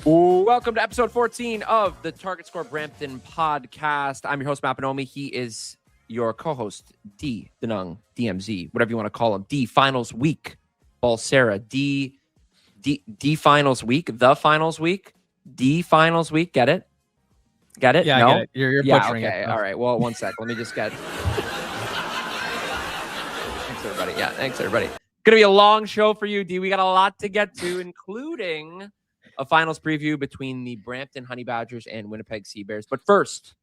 Welcome to episode 14 of the Target Score Brampton podcast. I'm your host, Matt Bonomi. He is your co-host, D, Denung, DMZ, whatever you want to call him. D, Finals Week, Balsera. D Finals Week, the Finals Week, D Finals Week. Get it? Get it? Yeah, no? I get it. You're butchering okay. it. All right. Well, one sec. Let me just get... Thanks, everybody. Yeah, thanks, everybody. Going to be a long show for you, D. We got a lot to get to, including a finals preview between the Brampton Honey Badgers and Winnipeg Sea Bears. But first,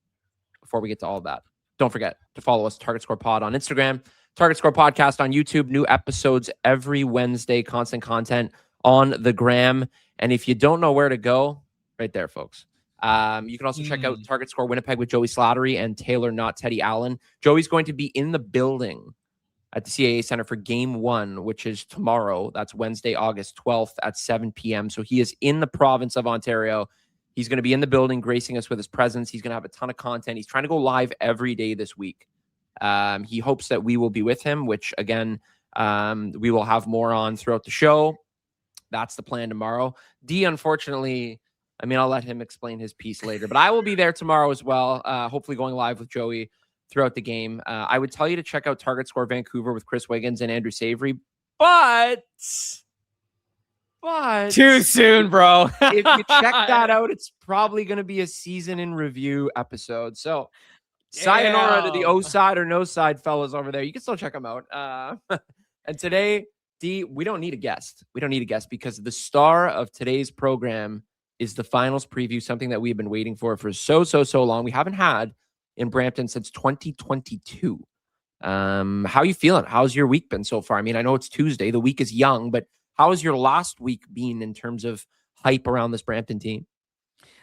before we get to all of that, don't forget to follow us, Target Score Pod on Instagram, Target Score Podcast on YouTube, new episodes every Wednesday, constant content on the gram. And if you don't know where to go, right there, folks. You can also check out Target Score Winnipeg with Joey Slattery and Taylor, not Teddy Allen. Joey's going to be in the building at the CAA Center for Game 1, which is tomorrow. That's Wednesday, August 12th at 7 p.m. So he is in the province of Ontario. He's going to be in the building, gracing us with his presence. He's going to have a ton of content. He's trying to go live every day this week. He hopes that we will be with him, which, again, we will have more on throughout the show. That's the plan tomorrow. D, unfortunately, I mean, I'll let him explain his piece later, but I will be there tomorrow as well, hopefully going live with Joey throughout the game. I would tell you to check out Target Score Vancouver with Chris Wiggins and Andrew Savory, but too soon, bro. if you check that out, it's probably going to be a season in review episode. So sayonara to the O side or no side fellas over there. You can still check them out. And today, D, we don't need a guest. We don't need a guest because the star of today's program is the finals preview, something that we've been waiting for so long. We haven't had in Brampton since 2022. How are you feeling? How's your week been so far? I mean, I know it's Tuesday. The week is young, but how has your last week been in terms of hype around this Brampton team?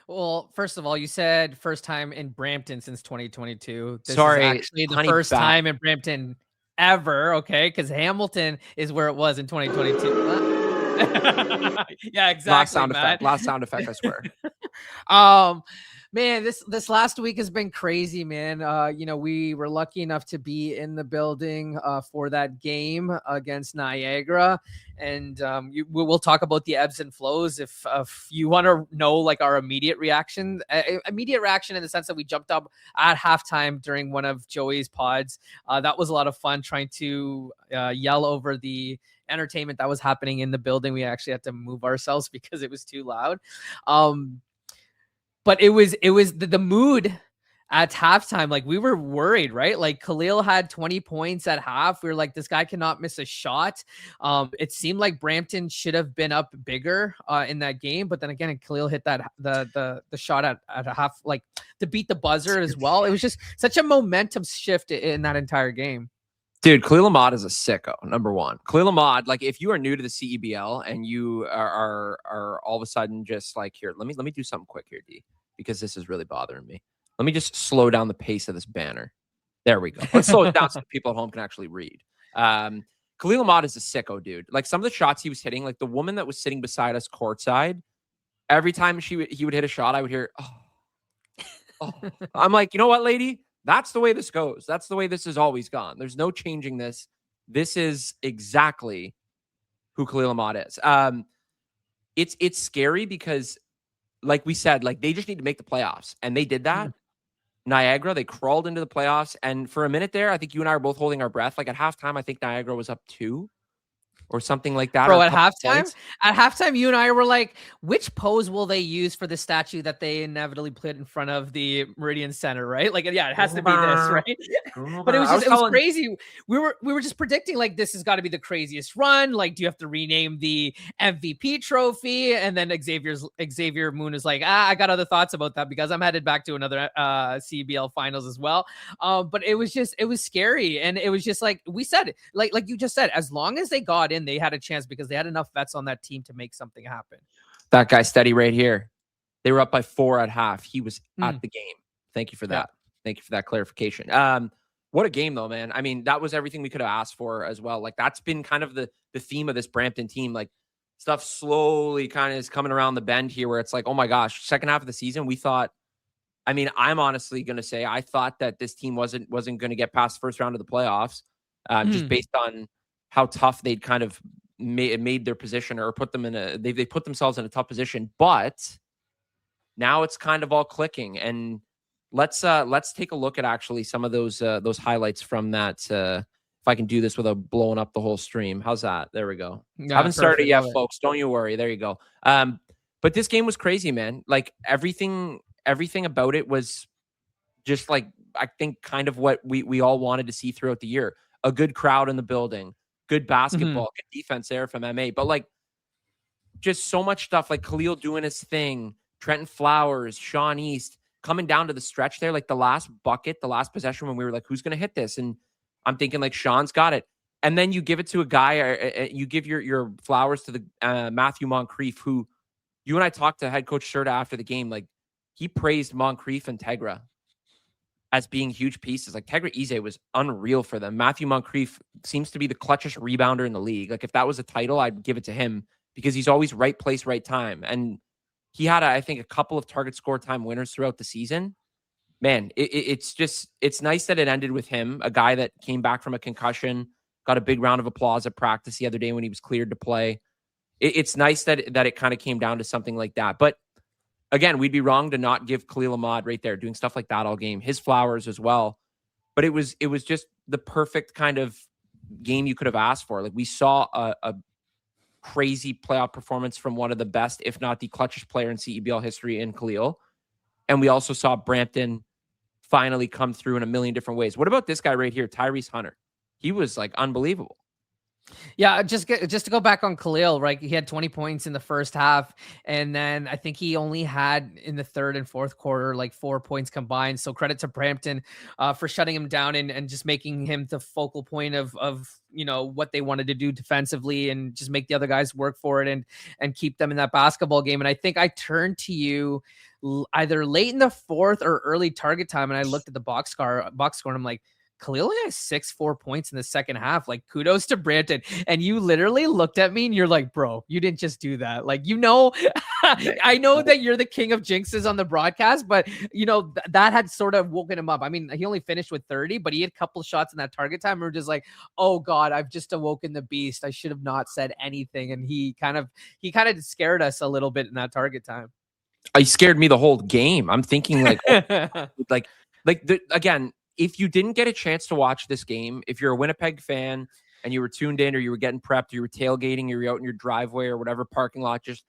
Well, first of all, you said first time in Brampton since 2022. This Sorry, is actually the first time in Brampton ever, okay? Because Hamilton is where it was in 2022. Yeah, exactly. Last sound effect, I swear. Man, this last week has been crazy, man. We were lucky enough to be in the building for that game against Niagara, and we'll talk about the ebbs and flows if you want to know like our immediate reaction in the sense that we jumped up at halftime during one of Joey's pods. That was a lot of fun trying to yell over the entertainment that was happening in the building. We actually had to move ourselves because it was too loud. But it was the mood at halftime. Like we were worried, right? Like Khalil had 20 points at half. We were like, this guy cannot miss a shot. It seemed like Brampton should have been up bigger in that game. But then again, Khalil hit that the shot at a half, like to beat the buzzer as well. It was just such a momentum shift in that entire game. Dude, Khalil Ahmad is a sicko, number one. Khalil Ahmad, like if you are new to the CEBL and you are all of a sudden just like, here, let me do something quick here, D, because this is really bothering me. Let me just slow down the pace of this banner. There we go. Let's slow it down so people at home can actually read. Khalil Ahmad is a sicko, dude. Like some of the shots he was hitting, like the woman that was sitting beside us courtside, every time he would hit a shot, I would hear, oh. I'm like, you know what, lady? That's the way this goes. That's the way this has always gone. There's no changing this. This is exactly who Khalil Ahmad is. It's scary because, like we said, like they just need to make the playoffs, and they did that. Niagara, they crawled into the playoffs, and for a minute there, I think you and I were both holding our breath. Like at halftime, I think Niagara was up 2 or something like that. Bro, at halftime, you and I were like, which pose will they use for the statue that they inevitably put in front of the Meridian Center, right? Like, yeah, it has to be this, right? But it was crazy. We were just predicting like this has got to be the craziest run. Like, do you have to rename the MVP trophy? And then Xavier Moon is like, I got other thoughts about that because I'm headed back to another CEBL finals as well. But it was scary, and it was just like we said, like you just said, as long as they got in, they had a chance because they had enough vets on that team to make something happen. That guy steady right here. They were up by 4 at half. He was at the game. Thank you for that. Yeah. Thank you for that clarification. What a game though, man. I mean, that was everything we could have asked for as well. Like that's been kind of the theme of this Brampton team. Like stuff slowly kind of is coming around the bend here where it's like, oh my gosh, second half of the season, we thought, I mean, I'm honestly going to say, I thought that this team wasn't going to get past the first round of the playoffs just based on how tough they'd kind of made their position or put them in they put themselves in a tough position. But now it's kind of all clicking. And let's take a look at actually some of those highlights from that. If I can do this without blowing up the whole stream. How's that? There we go. Yeah, Haven't started yet, Love folks. Don't you worry. There you go. But this game was crazy, man. Like everything about it was just like, I think kind of what we all wanted to see throughout the year. A good crowd in the building, good basketball, good defense there from MA. But like just so much stuff, like Khalil doing his thing, Trenton Flowers, Sean East coming down to the stretch there, like the last bucket, the last possession when we were like, who's going to hit this? And I'm thinking like Sean's got it. And then you give it to a guy, or you give your flowers to the Matthew Moncrief, who you and I talked to head coach Serta after the game. Like he praised Moncrief and Tegra as being huge pieces. Like Tegra Eze was unreal for them. Matthew Moncrief seems to be the clutchest rebounder in the league. Like if that was a title, I'd give it to him because he's always right place, right time. And he had, I think, a couple of target score time winners throughout the season. Man, it's nice that it ended with him, a guy that came back from a concussion, got a big round of applause at practice the other day when he was cleared to play. It's nice that it kind of came down to something like that. But again, we'd be wrong to not give Khalil Ahmad right there, doing stuff like that all game. His flowers as well. But it was just the perfect kind of game you could have asked for. Like we saw a crazy playoff performance from one of the best, if not the clutchest player in CEBL history in Khalil. And we also saw Brampton finally come through in a million different ways. What about this guy right here, Tyrese Hunter? He was like unbelievable. Yeah, just to go back on Khalil, right? He had 20 points in the first half, and then I think he only had in the third and fourth quarter like 4 points combined. So credit to Brampton for shutting him down and just making him the focal point of what they wanted to do defensively and just make the other guys work for it and keep them in that basketball game. And I think I turned to you either late in the fourth or early target time, and I looked at the box score, and I'm like, Khalil only has 4 points in the second half. Like, kudos to Brampton. And you literally looked at me and you're like, bro, you didn't just do that. Like, I know that you're the king of jinxes on the broadcast, but that had sort of woken him up. I mean, he only finished with 30, but he had a couple shots in that target time. We're just like, oh God, I've just awoken the beast. I should have not said anything. And he kind of scared us a little bit in that target time. He scared me the whole game. I'm thinking again, if you didn't get a chance to watch this game, if you're a Winnipeg fan and you were tuned in or you were getting prepped, or you were tailgating, you were out in your driveway or whatever parking lot, just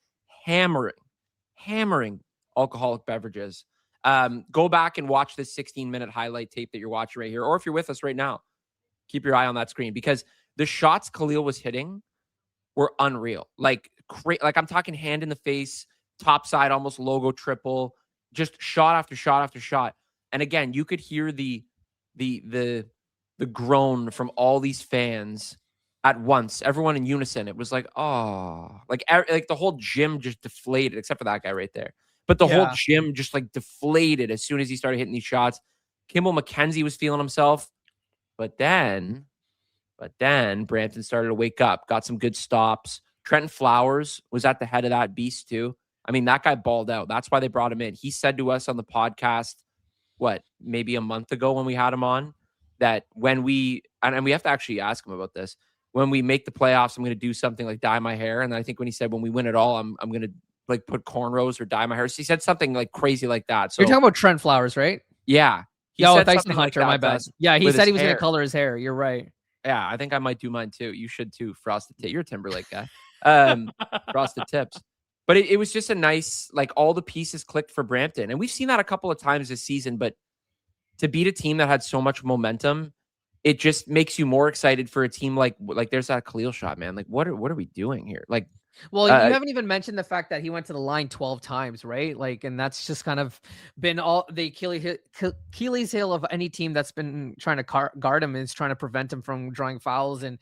hammering alcoholic beverages, go back and watch this 16-minute highlight tape that you're watching right here. Or if you're with us right now, keep your eye on that screen, because the shots Khalil was hitting were unreal. Like I'm talking hand in the face, top side, almost logo triple, just shot after shot after shot. And again, you could hear the groan from all these fans at once, everyone in unison. It was like, oh, like the whole gym just deflated, except for that guy right there. But the whole gym just like deflated as soon as he started hitting these shots. Kimball McKenzie was feeling himself, but then Brampton started to wake up, got some good stops. Trenton Flowers was at the head of that beast too. I mean, that guy balled out. That's why they brought him in. He said to us on the podcast, maybe a month ago when we had him on, that when we have to actually ask him about this, when we make the playoffs, I'm going to do something like dye my hair. And I think when he said, when we win it all, I'm going to like put cornrows or dye my hair. So he said something like crazy like that. So you're talking about Trent Flowers, right? Yeah. Thanks to Hunter. My bad. Yeah. He said he was going to color his hair. You're right. Yeah. I think I might do mine too. You should too. Frosted tip. You're a Timberlake guy. Frosted tips. But it was just a nice, like all the pieces clicked for Brampton. And we've seen that a couple of times this season, but to beat a team that had so much momentum, it just makes you more excited for a team like there's that Khalil shot, man. Like, what are we doing here? Like, well, you haven't even mentioned the fact that he went to the line 12 times, right? Like, and that's just kind of been all the Achilles heel of any team that's been trying to guard him, is trying to prevent him from drawing fouls and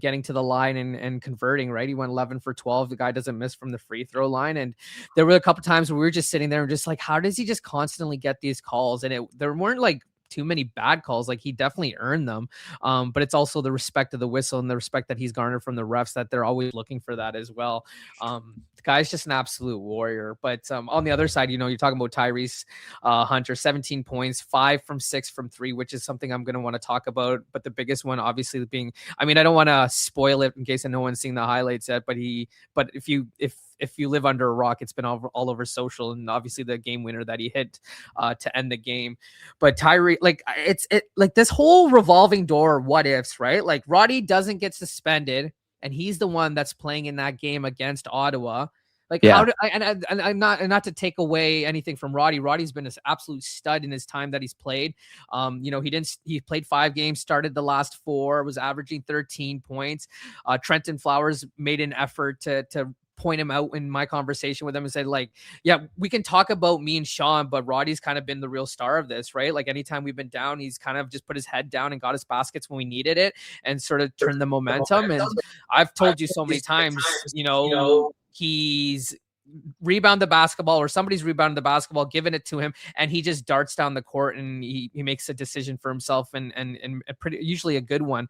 getting to the line and converting, right? He went 11 for 12. The guy doesn't miss from the free throw line. And there were a couple times where we were just sitting there and just like, how does he just constantly get these calls? And there weren't like too many bad calls. Like, he definitely earned them. But it's also the respect of the whistle and the respect that he's garnered from the refs, that they're always looking for that as well. The guy's just an absolute warrior. But on the other side, you're talking about Tyrese Hunter, 17 points, 5 from 6 from 3, which is something I'm going to want to talk about. But the biggest one obviously being, I mean, I don't want to spoil it in case no one's seen the highlights yet, but if if you live under a rock, it's been all over social, and obviously the game winner that he hit to end the game. But Tyree, like like this whole revolving door, what ifs, right? Like Roddy doesn't get suspended, and he's the one that's playing in that game against Ottawa. Like, how do I, and not to take away anything from Roddy. Roddy's been an absolute stud in his time that he's played. He played 5 games, started the last 4, was averaging 13 points. Trenton Flowers made an effort to point him out in my conversation with him and said, like, yeah, we can talk about me and Sean, but Roddy's kind of been the real star of this, right? Like anytime we've been down, he's kind of just put his head down and got his baskets when we needed it and sort of turned the momentum. And I've told you so many times, he's rebound the basketball, or somebody's rebounded the basketball, given it to him, and he just darts down the court and he makes a decision for himself, and pretty usually a good one.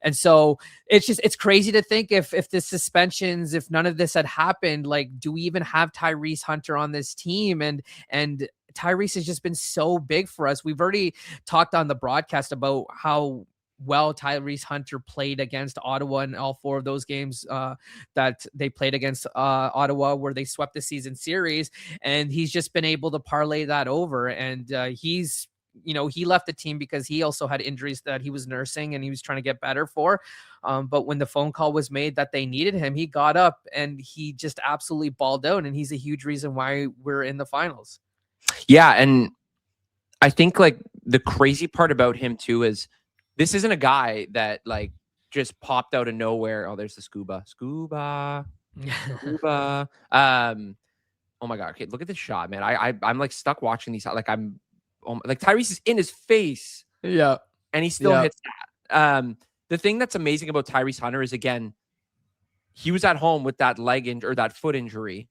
And so it's crazy to think if the suspensions, if none of this had happened, like, do we even have Tyrese Hunter on this team? And Tyrese has just been so big for us. We've already talked on the broadcast about how well Tyrese Hunter played against Ottawa in all 4 of those games that they played against Ottawa, where they swept the season series, and he's just been able to parlay that over. And he left the team because he also had injuries that he was nursing and he was trying to get better for. But when the phone call was made that they needed him, he got up and he just absolutely balled out, and he's a huge reason why we're in the finals. Yeah, and I think like the crazy part about him too is this isn't a guy that like just popped out of nowhere. Oh, there's the scuba. Oh my God. Okay, look at this shot, man. I'm like stuck watching these. Like like Tyrese is in his face. Yeah. And he still hits that. The thing that's amazing about Tyrese Hunter is, again, he was at home with that or that foot injury.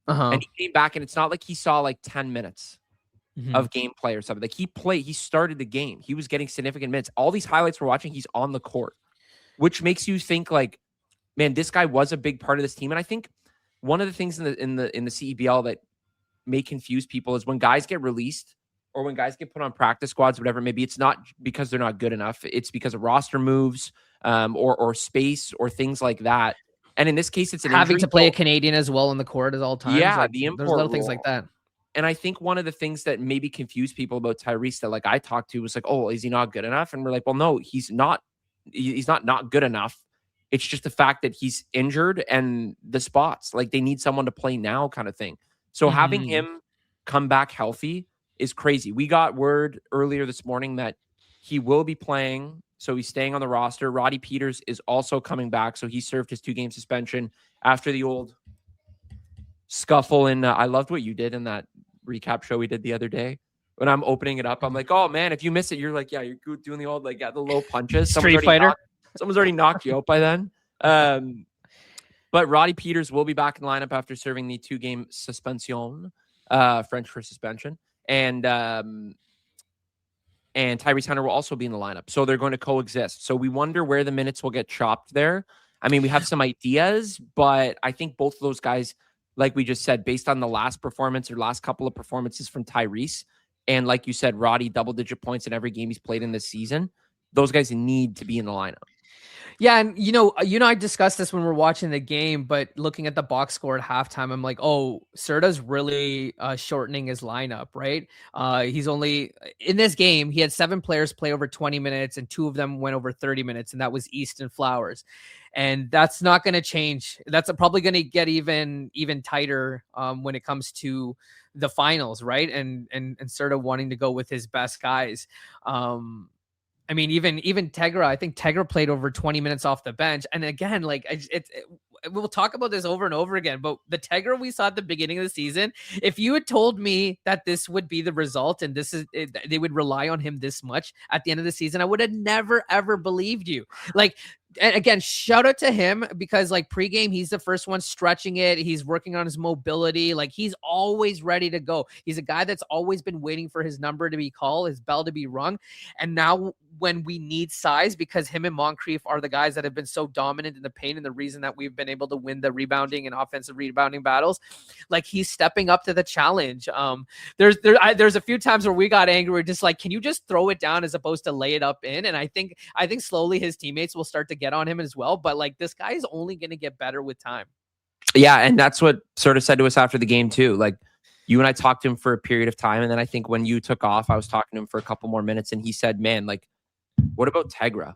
And he came back, and it's not like he saw like 10 minutes of gameplay or something. Like he started the game. He was getting significant minutes. All these highlights we're watching, he's on the court, which makes you think like, man, this guy was a big part of this team. And I think one of the things in the CEBL that may confuse people is when guys get released or when guys get put on practice squads, whatever, maybe it's not because they're not good enough. It's because of roster moves or space or things like that. And in this case, it's having to play a Canadian as well in the court at all times. Yeah, like, the import there's little things like that. And I think one of the things that maybe confused people about Tyrese that like I talked to was like, oh, is he not good enough? And we're like, well, no, he's not good enough. It's just the fact that he's injured and the spots, like they need someone to play now kind of thing. So having him come back healthy is crazy. We got word earlier this morning that he will be playing. So he's staying on the roster. Roddy Peters is also coming back. So he served his 2-game suspension after the old scuffle. And I loved what you did in that recap show we did the other day. When I'm opening it up, I'm like, oh man, if you miss it, you're like, yeah, you're doing the old, like, the low punches. Street Fighter. Someone's already knocked you out by then. But Roddy Peters will be back in the lineup after serving the 2-game suspension, French for suspension. And Tyrese Hunter will also be in the lineup. So they're going to coexist. So we wonder where the minutes will get chopped there. I mean, we have some ideas, but I think both of those guys, like we just said, based on the last performance or last couple of performances from Tyrese, and like you said, Roddy, double-digit points in every game he's played in this season, those guys need to be in the lineup. Yeah, and you and I discussed this when we're watching the game, but looking at the box score at halftime, I'm like, oh, Serta's really shortening his lineup, right? He's only, in this game, he had 7 players play over 20 minutes, and 2 of them went over 30 minutes, and that was East and Flowers. And that's not going to change. That's probably going to get even tighter when it comes to the finals, right? And Serta wanting to go with his best guys. I mean, even Tegra, I think Tegra played over 20 minutes off the bench. And again, like we'll talk about this over and over again, but the Tegra we saw at the beginning of the season, if you had told me that this would be the result and they would rely on him this much at the end of the season, I would have never, ever believed you. Like, and again, shout out to him because like pregame, he's the first one stretching it. He's working on his mobility. Like he's always ready to go. He's a guy that's always been waiting for his number to be called, his bell to be rung. And now when we need size, because him and Moncrief are the guys that have been so dominant in the paint and the reason that we've been able to win the rebounding and offensive rebounding battles, like he's stepping up to the challenge. There's a few times where we got angry. We're just like, can you just throw it down as opposed to lay it up in? And I think slowly his teammates will start to get on him as well. But like this guy is only going to get better with time. Yeah, and that's what sort of said to us after the game too. Like, you and I talked to him for a period of time, and then I think when you took off, I was talking to him for a couple more minutes, and he said, "Man, like, what about Tegra?"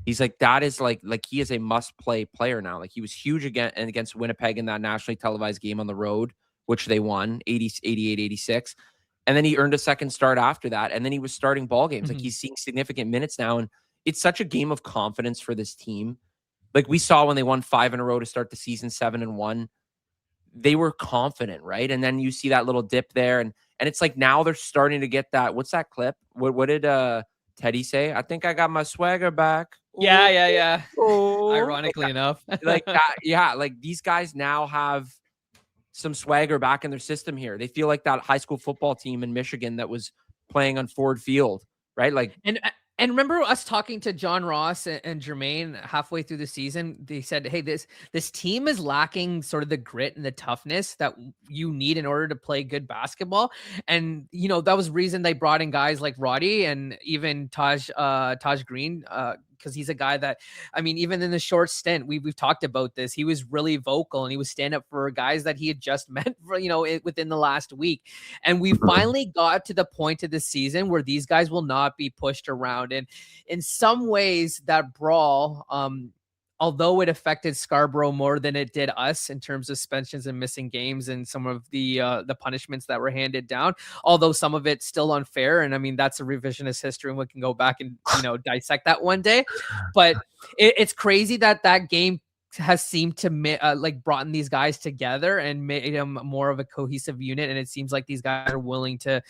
He's like, that is like he is a must-play player now. Like, he was huge against Winnipeg in that nationally televised game on the road, which they won 88-86. And then he earned a second start after that. And then he was starting ball games. Like, he's seeing significant minutes now. And it's such a game of confidence for this team. Like, we saw when they won 5 in a row to start the season, 7-1. They were confident, right? And then you see that little dip there. And it's like now they're starting to get that. What's that clip? What did Teddy say? I think I got my swagger back. Yeah. Oh. Ironically enough. Like that, yeah, like these guys now have some swagger back in their system here. They feel like that high school football team in Michigan that was playing on Ford Field, right? Like, and remember us talking to John Ross and Jermaine halfway through the season. They said, "Hey, this team is lacking sort of the grit and the toughness that you need in order to play good basketball." And that was the reason they brought in guys like Roddy and even Taj Green, because he's a guy that, I mean, even in the short stint, we've talked about this. He was really vocal and he was stand up for guys that he had just met for, within the last week. And we finally got to the point of the season where these guys will not be pushed around. And in some ways, that brawl, although it affected Scarborough more than it did us in terms of suspensions and missing games and some of the punishments that were handed down, although some of it's still unfair. And I mean, that's a revisionist history and we can go back and, dissect that one day. But it's crazy that game has seemed to like brought these guys together and made them more of a cohesive unit. And it seems like these guys are willing to,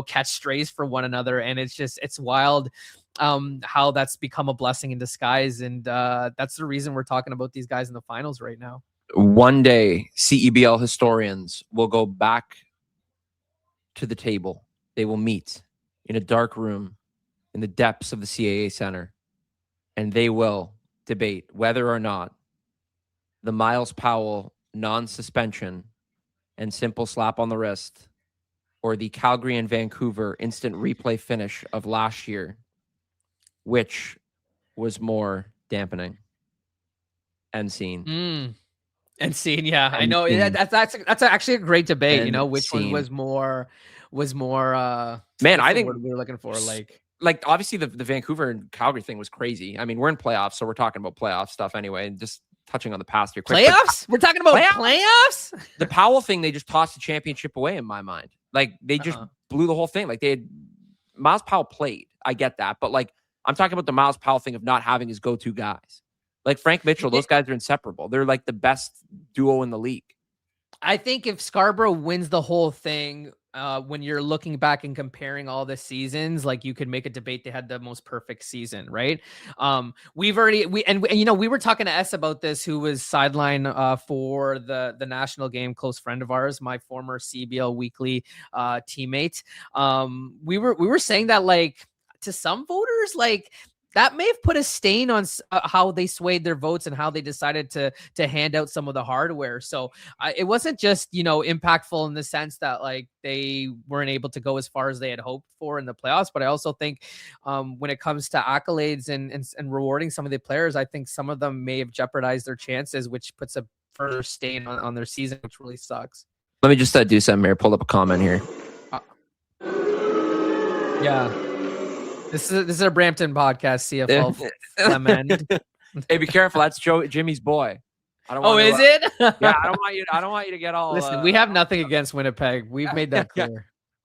catch strays for one another. And it's wild how that's become a blessing in disguise. And that's the reason we're talking about these guys in the finals right now. One day, CEBL historians will go back to the table. They will meet in a dark room in the depths of the CAA Center, and they will debate whether or not the Miles Powell non-suspension and simple slap on the wrist or the Calgary and Vancouver instant replay finish of last year, which was more dampening. End scene. End scene, yeah. I know that's actually a great debate. Which one was more man, I think we were looking for like obviously the Vancouver and Calgary thing was crazy. I mean, we're in playoffs, so we're talking about playoff stuff anyway, and just touching on the past here quick. Playoffs? We're talking about playoffs? The Powell thing, they just tossed the championship away in my mind. Like, they just blew the whole thing. Like, Miles Powell played. I get that. But, like, I'm talking about the Miles Powell thing of not having his go-to guys. Like, Frank Mitchell, those guys are inseparable. They're, like, the best duo in the league. I think if Scarborough wins the whole thing, when you're looking back and comparing all the seasons, like, you could make a debate they had the most perfect season, right? We were talking to S about this, who was sideline for the national game, close friend of ours, my former CBL Weekly teammate. We were saying that, like, to some voters, like, that may have put a stain on how they swayed their votes and how they decided to hand out some of the hardware. So it wasn't just, impactful in the sense that, like, they weren't able to go as far as they had hoped for in the playoffs. But I also think when it comes to accolades and rewarding some of the players, I think some of them may have jeopardized their chances, which puts a further stain on their season, which really sucks. Let me just do something here. Pull up a comment here. Yeah. This is a Brampton podcast, CFL Clement. Hey, be careful. That's Jimmy's boy. I don't want is it? Yeah, I don't want you to get all. Listen, we have nothing against Winnipeg. We've made that clear. Yeah.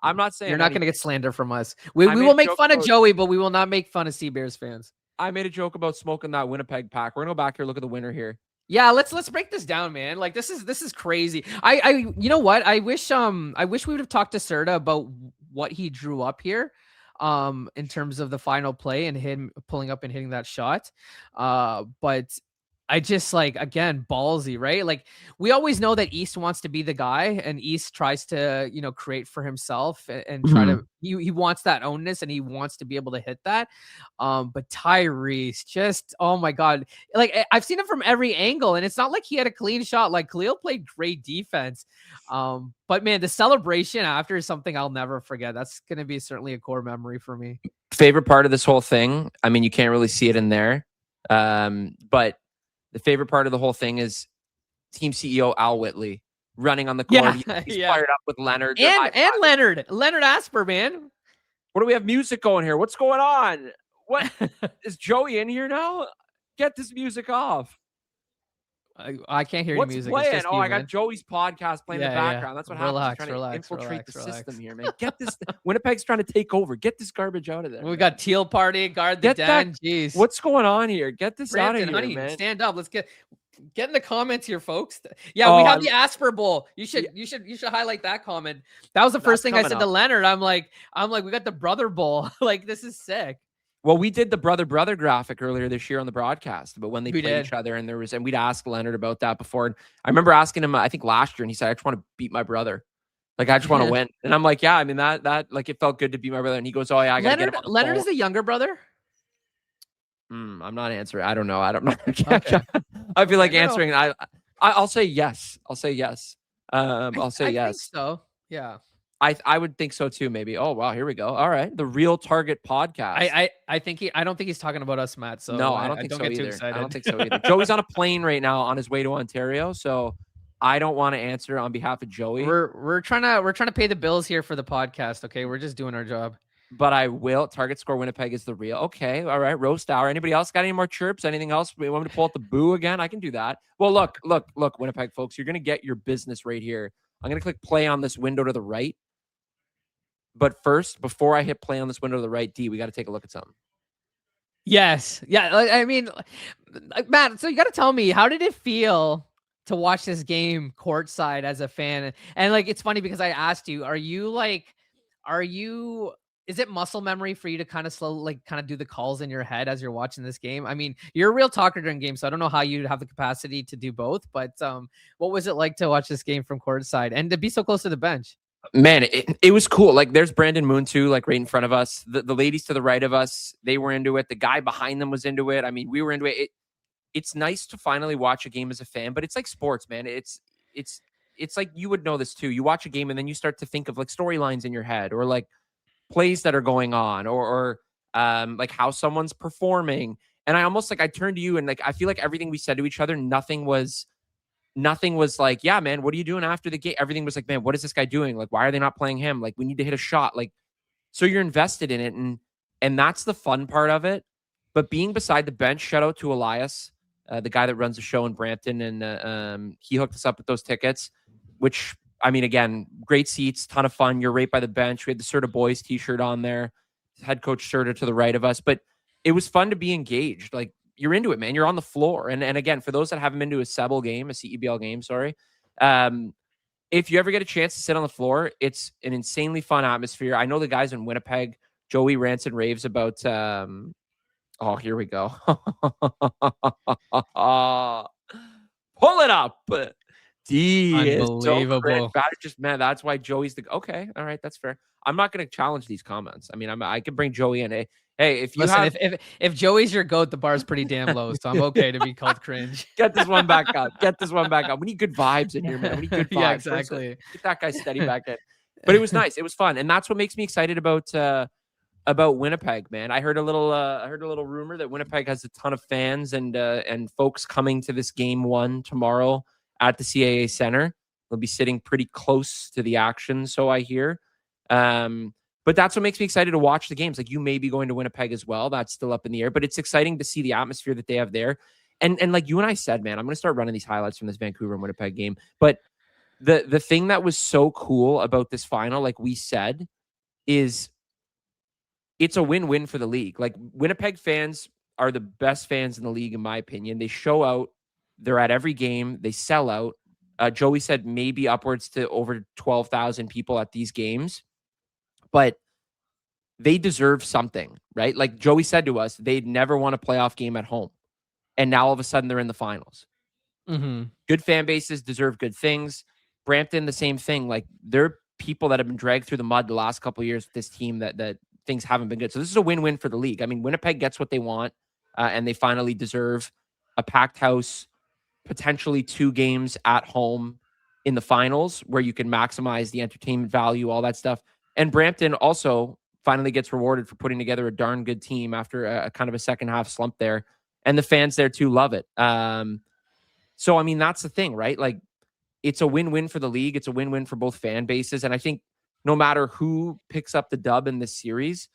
I'm not saying you're not going to get slander from us. We will make fun of Joey, but we will not make fun of Sea-Bears fans. I made a joke about smoking that Winnipeg pack. We're gonna go back here, look at the winner here. Yeah, let's break this down, man. Like, this is crazy. I you know what? I wish we would have talked to Serta about what he drew up here. In terms of the final play and him pulling up and hitting that shot. But I just, like, again, ballsy, right? Like, we always know that East wants to be the guy, and East tries to, create for himself and try to, he wants that ownness and he wants to be able to hit that. But Tyrese, just, oh my God. Like, I've seen him from every angle, and it's not like he had a clean shot. Like, Khalil played great defense. But man, the celebration after is something I'll never forget. That's going to be certainly a core memory for me. Favorite part of this whole thing, I mean, you can't really see it in there. But the favorite part of the whole thing is team CEO Al Whitley running on the court. He's fired up with Leonard. And Leonard Asper, man. What do we have music going here? What's going on? What is Joey in here now? Get this music off. I can't hear What's music. Playing? It's just I got Joey's podcast playing in the background. That's what happens. He's trying to infiltrate the system here, man. Get this. Winnipeg's trying to take over. Get this garbage out of there. We got Teal Party, guard the den. Jeez. What's going on here? Get this out of here, honey, man. Stand up. Let's get in the comments here, folks. Yeah, we have the Asper Bowl. You should highlight that comment. That was the first thing I said to Leonard. I'm like, we got the Brother Bowl. Like, this is sick. Well, we did the brother graphic earlier this year on the broadcast, but when they played each other, and we'd asked Leonard about that before. And I remember asking him, I think last year, and he said, I just want to beat my brother. Like, I just want to win. And I'm like, yeah, I mean, that like, it felt good to beat my brother. And he goes, oh yeah, I got to get him on the Leonard is the younger brother. I'm not answering. I don't know. I don't know. Okay. I feel like answering. I'll say yes. I'll say yes. I'll say yes. Think so yeah. I would think so too. Maybe. Oh wow, here we go. All right, the Real Target podcast. I don't think he's talking about us, Matt. So no, I don't think so either. I don't think so either. Joey's on a plane right now on his way to Ontario, so I don't want to answer on behalf of Joey. We're trying to pay the bills here for the podcast. Okay, we're just doing our job. But I will. Target Score Winnipeg is the real. Okay, all right. Roast hour. Anybody else got any more chirps? Anything else? We want me to pull out the boo again? I can do that. Well, look, Winnipeg folks, you're gonna get your business right here. I'm gonna click play on this window to the right. But first, before I hit play on this window to the right, D, we got to take a look at something. Yes. Yeah. I mean, Matt, so you got to tell me, how did it feel to watch this game courtside as a fan? And like, it's funny because I asked you, is it muscle memory for you to kind of do the calls in your head as you're watching this game? I mean, you're a real talker during games, so I don't know how you have the capacity to do both, but what was it like to watch this game from courtside and to be so close to the bench? Man, it was cool. Like, there's Brandon Moon too, like right in front of us. The ladies to the right of us, they were into it. The guy behind them was into it. I mean, we were into it. It's nice to finally watch a game as a fan, but it's like sports, man. It's like, you would know this too. You watch a game and then you start to think of like storylines in your head, or like plays that are going on, or like how someone's performing. And I almost I turned to you and like, I feel like everything we said to each other, nothing was like, yeah, man, what are you doing after the game? Everything was like, man, what is this guy doing? Like, why are they not playing him? Like, we need to hit a shot. Like, so you're invested in it. And that's the fun part of it. But being beside the bench, shout out to Elias, the guy that runs the show in Brampton. And he hooked us up with those tickets, which, I mean, again, great seats, ton of fun. You're right by the bench. We had the Serta Boys t-shirt on there, head coach Serta to the right of us. But it was fun to be engaged. Like, you're into it, man. You're on the floor. And again, for those that haven't been to a CEBL game, a CEBL game, sorry. If you ever get a chance to sit on the floor, it's an insanely fun atmosphere. I know the guys in Winnipeg, Joey rants and raves about, oh, here we go. Pull it up. D Unbelievable. Man, that's why Joey's okay. All right. That's fair. I'm not going to challenge these comments. I mean, I could bring Joey in. Hey, if you if Joey's your goat, the bar's pretty damn low, so I'm okay to be called cringe. Get this one back up. We need good vibes in here, man. We need good vibes. Yeah, exactly. Get that guy steady back in. But it was nice. It was fun, and that's what makes me excited about Winnipeg, man. I heard a little rumor that Winnipeg has a ton of fans and folks coming to this game 1 tomorrow at the CAA Center. They'll be sitting pretty close to the action, so I hear. But that's what makes me excited to watch the games. Like, you may be going to Winnipeg as well. That's still up in the air, but it's exciting to see the atmosphere that they have there. And like you and I said, man, I'm going to start running these highlights from this Vancouver and Winnipeg game. But the thing that was so cool about this final, like we said, is it's a win-win for the league. Like, Winnipeg fans are the best fans in the league, in my opinion. They show out. They're at every game. They sell out. Joey said maybe upwards to over 12,000 people at these games. But they deserve something, right? Like Joey said to us, they'd never won a playoff game at home. And now all of a sudden they're in the finals. Mm-hmm. Good fan bases deserve good things. Brampton, the same thing. Like, there are people that have been dragged through the mud the last couple of years with this team that things haven't been good. So this is a win-win for the league. I mean, Winnipeg gets what they want, and they finally deserve a packed house, potentially 2 games at home in the finals where you can maximize the entertainment value, all that stuff. And Brampton also finally gets rewarded for putting together a darn good team after a kind of a second half slump there. And the fans there too love it. So, I mean, that's the thing, right? Like, it's a win-win for the league. It's a win-win for both fan bases. And I think no matter who picks up the dub in this series,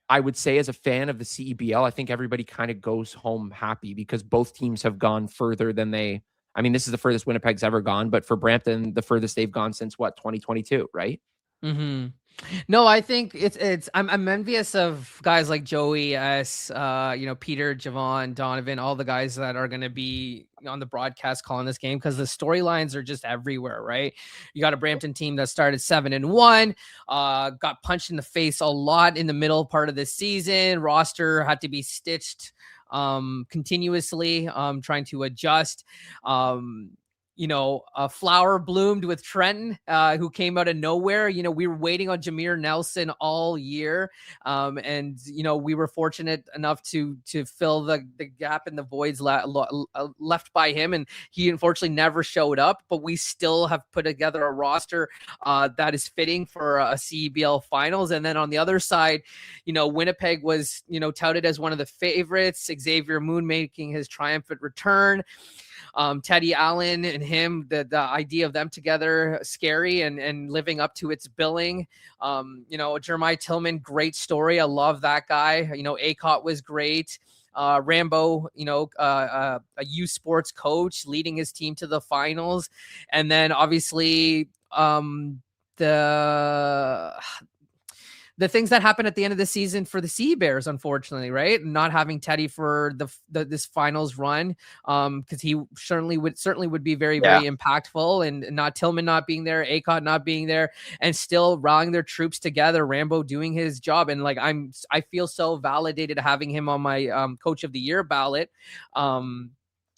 I would say as a fan of the CEBL, I think everybody kind of goes home happy because both teams have gone further than I mean, this is the furthest Winnipeg's ever gone, but for Brampton, the furthest they've gone since 2022, right? Mm-hmm. No, I think I'm envious of guys like Joey S, Peter, Javon, Donovan, all the guys that are going to be on the broadcast calling this game, because the storylines are just everywhere, right? You got a Brampton team that started 7-1, got punched in the face a lot in the middle part of the season. Roster had to be stitched continuously, trying to adjust. A flower bloomed with Trenton, who came out of nowhere. We were waiting on Jameer Nelson all year. And we were fortunate enough to fill the gap in the voids left by him. And he unfortunately never showed up, but we still have put together a roster that is fitting for a CEBL finals. And then on the other side, Winnipeg was, touted as one of the favorites. Xavier Moon making his triumphant return. Teddy Allen and him, the idea of them together, scary and living up to its billing. Jeremiah Tillman, great story. I love that guy. Acott was great. Rambo, a youth sports coach leading his team to the finals. And then obviously the things that happened at the end of the season for the Sea Bears, unfortunately, right? Not having Teddy for this finals run, because he certainly would be very, very impactful, and not Tillman not being there, Acott not being there, and still rallying their troops together. Rambo doing his job, and like I feel so validated having him on my Coach of the Year ballot.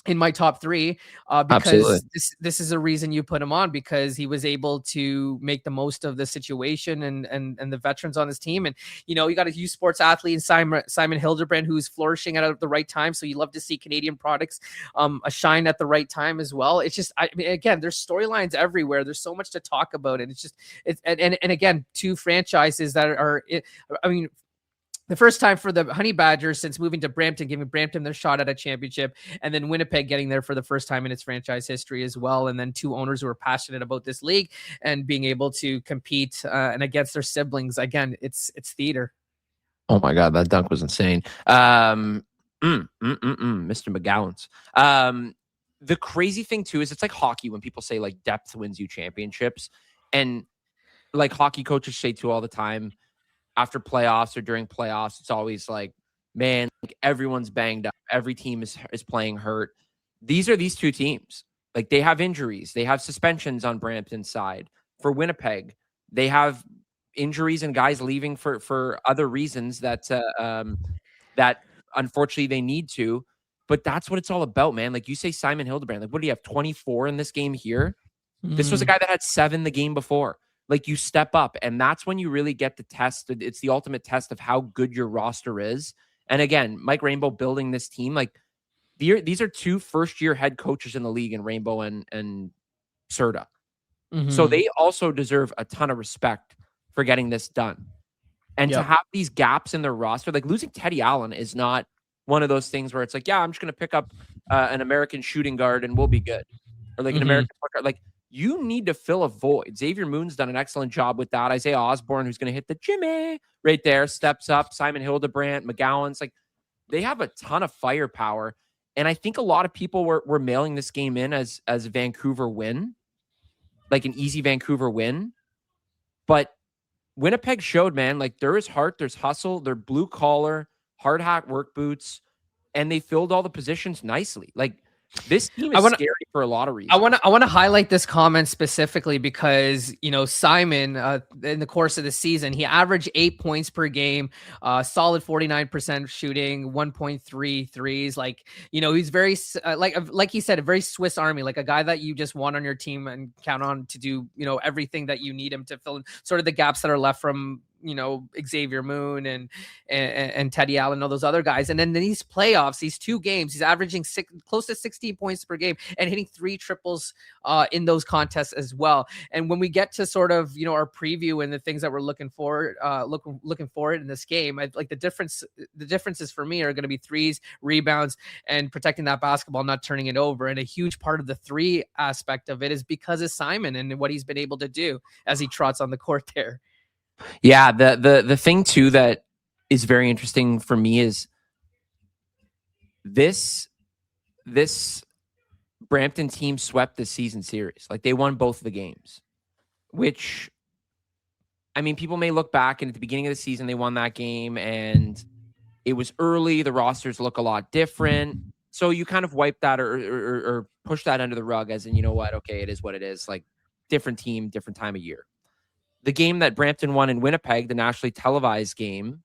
In my top 3, because this is a reason you put him on, because he was able to make the most of the situation and the veterans on his team. And, you got a youth sports athlete in Simon Hildebrand, who's flourishing at the right time. So you love to see Canadian products shine at the right time as well. It's just, again, there's storylines everywhere. There's so much to talk about. And it's just, and again, 2 franchises that are, the first time for the Honey Badgers since moving to Brampton, giving Brampton their shot at a championship, and then Winnipeg getting there for the first time in its franchise history as well. And then 2 owners who are passionate about this league and being able to compete and against their siblings. Again, it's theater. Oh my God, that dunk was insane. Mr. McGowan's. The crazy thing too is it's like hockey when people say like depth wins you championships, and like hockey coaches say too all the time. After playoffs or during playoffs, it's always like, man, like everyone's banged up. Every team is playing hurt. These are these 2 teams. Like, they have injuries. They have suspensions on Brampton's side. For Winnipeg, they have injuries and guys leaving for other reasons that unfortunately they need to. But that's what it's all about, man. Like you say, Simon Hildebrand. Like, what do you have? 24 in this game here? This was a guy that had 7 the game before. Like, you step up, and that's when you really get the test. It's the ultimate test of how good your roster is. And again, Mike Rainbow building this team, like these are 2 first-year head coaches in the league in Rainbow and Serta. Mm-hmm. So they also deserve a ton of respect for getting this done. And to have these gaps in their roster, like losing Teddy Allen is not one of those things where it's like, yeah, I'm just going to pick up an American shooting guard and we'll be good. Or like an American guard. Like, you need to fill a void. Xavier Moon's done an excellent job with that. Isaiah Osborne, who's going to hit the Jimmy right there, steps up. Simon Hildebrand, McGowan's. Like, they have a ton of firepower. And I think a lot of people were mailing this game in as a Vancouver win, like an easy Vancouver win. But Winnipeg showed, man, like there is heart, there's hustle, they're blue collar, hard hat work boots, and they filled all the positions nicely. Like, this team is scary for a lot of reasons. I want to highlight this comment specifically because, Simon, in the course of the season, he averaged 8 points per game, solid 49% shooting, 1.3 threes. Like, he's very, like he said, a very Swiss Army, like a guy that you just want on your team and count on to do, everything that you need him to fill in sort of the gaps that are left from, Xavier Moon and Teddy Allen, all those other guys. And then these playoffs, these 2 games, he's averaging close to 16 points per game and hitting 3 triples in those contests as well. And when we get to sort of, our preview and the things that we're looking forward in this game, like the differences for me are going to be threes, rebounds, and protecting that basketball, not turning it over. And a huge part of the 3 aspect of it is because of Simon and what he's been able to do as he trots on the court there. Yeah, the thing too that is very interesting for me is this Brampton team swept the season series. Like, they won both of the games, which, I mean, people may look back and at the beginning of the season, they won that game and it was early. The rosters look a lot different. So you kind of wipe that or push that under the rug as in, you know what? Okay, it is what it is. Like, different team, different time of year. The game that Brampton won in Winnipeg, the nationally televised game,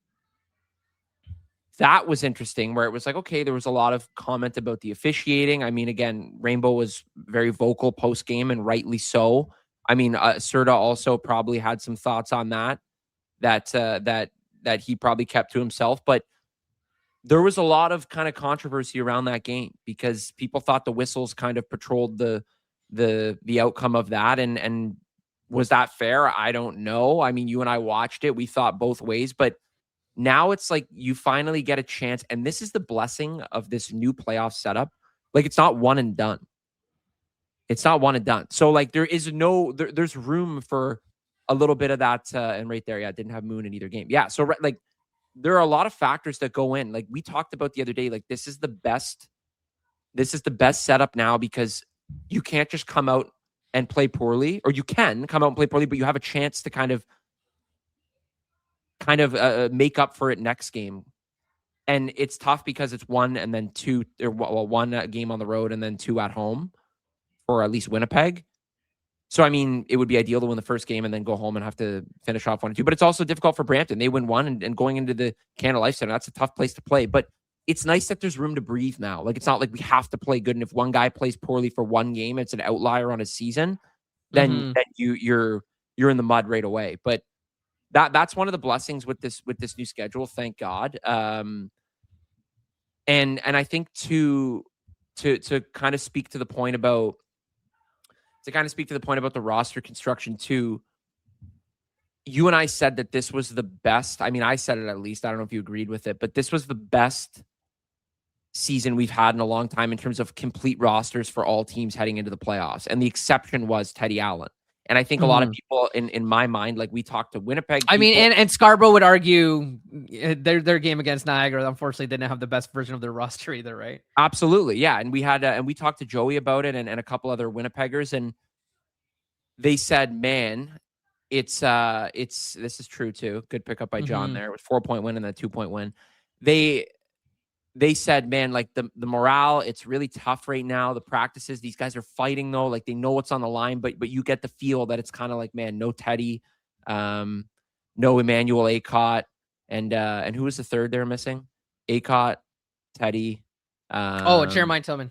that was interesting, where it was like, okay, there was a lot of comment about the officiating. I mean, again, Rainbow was very vocal post-game, and rightly so. I mean, Serta also probably had some thoughts on that he probably kept to himself. But there was a lot of kind of controversy around that game because people thought the whistles kind of patrolled the outcome of that. And was that fair? I don't know. I mean, you and I watched it. We thought both ways, but now it's like you finally get a chance. And this is the blessing of this new playoff setup. Like, it's not one and done. It's not one and done. So like there's room for a little bit of that. And right there, yeah, didn't have Moon in either game. Yeah. So like there are a lot of factors that go in. Like we talked about the other day, like this is the best setup now because you can't just come out and play poorly, or you can come out and play poorly, but you have a chance to kind of make up for it next game. And it's tough because it's 1 and then 2, or one game on the road and then 2 at home for at least Winnipeg. So, I mean, it would be ideal to win the first game and then go home and have to finish off 1 and 2. But it's also difficult for Brampton. They win 1 and going into the Canada Life Center, that's a tough place to play. But it's nice that there's room to breathe now. Like, it's not like we have to play good. And if one guy plays poorly for 1 game, it's an outlier on a season, then you're in the mud right away. But that's one of the blessings with this new schedule, thank God. And I think to kind of speak to the point about the roster construction too, you and I said that this was the best. I mean, I said it at least. I don't know if you agreed with it, but this was the best season we've had in a long time in terms of complete rosters for all teams heading into the playoffs. And the exception was Teddy Allen. And I think a lot of people in my mind, like we talked to Winnipeg. I mean, and Scarborough would argue their game against Niagara, unfortunately, didn't have the best version of their roster either, right? Absolutely. Yeah. And we had, and we talked to Joey about it and a couple other Winnipeggers, and they said, man, this is true too. Good pickup by John there. It was 4-point win and then 2-point win. They said, man, like the morale, it's really tough right now. The practices, these guys are fighting though. Like they know what's on the line, but you get the feel that it's kind of like, man, no Teddy, no Emmanuel Acott, and who was the third they're missing? Acott, Teddy. Jeremiah Tillman.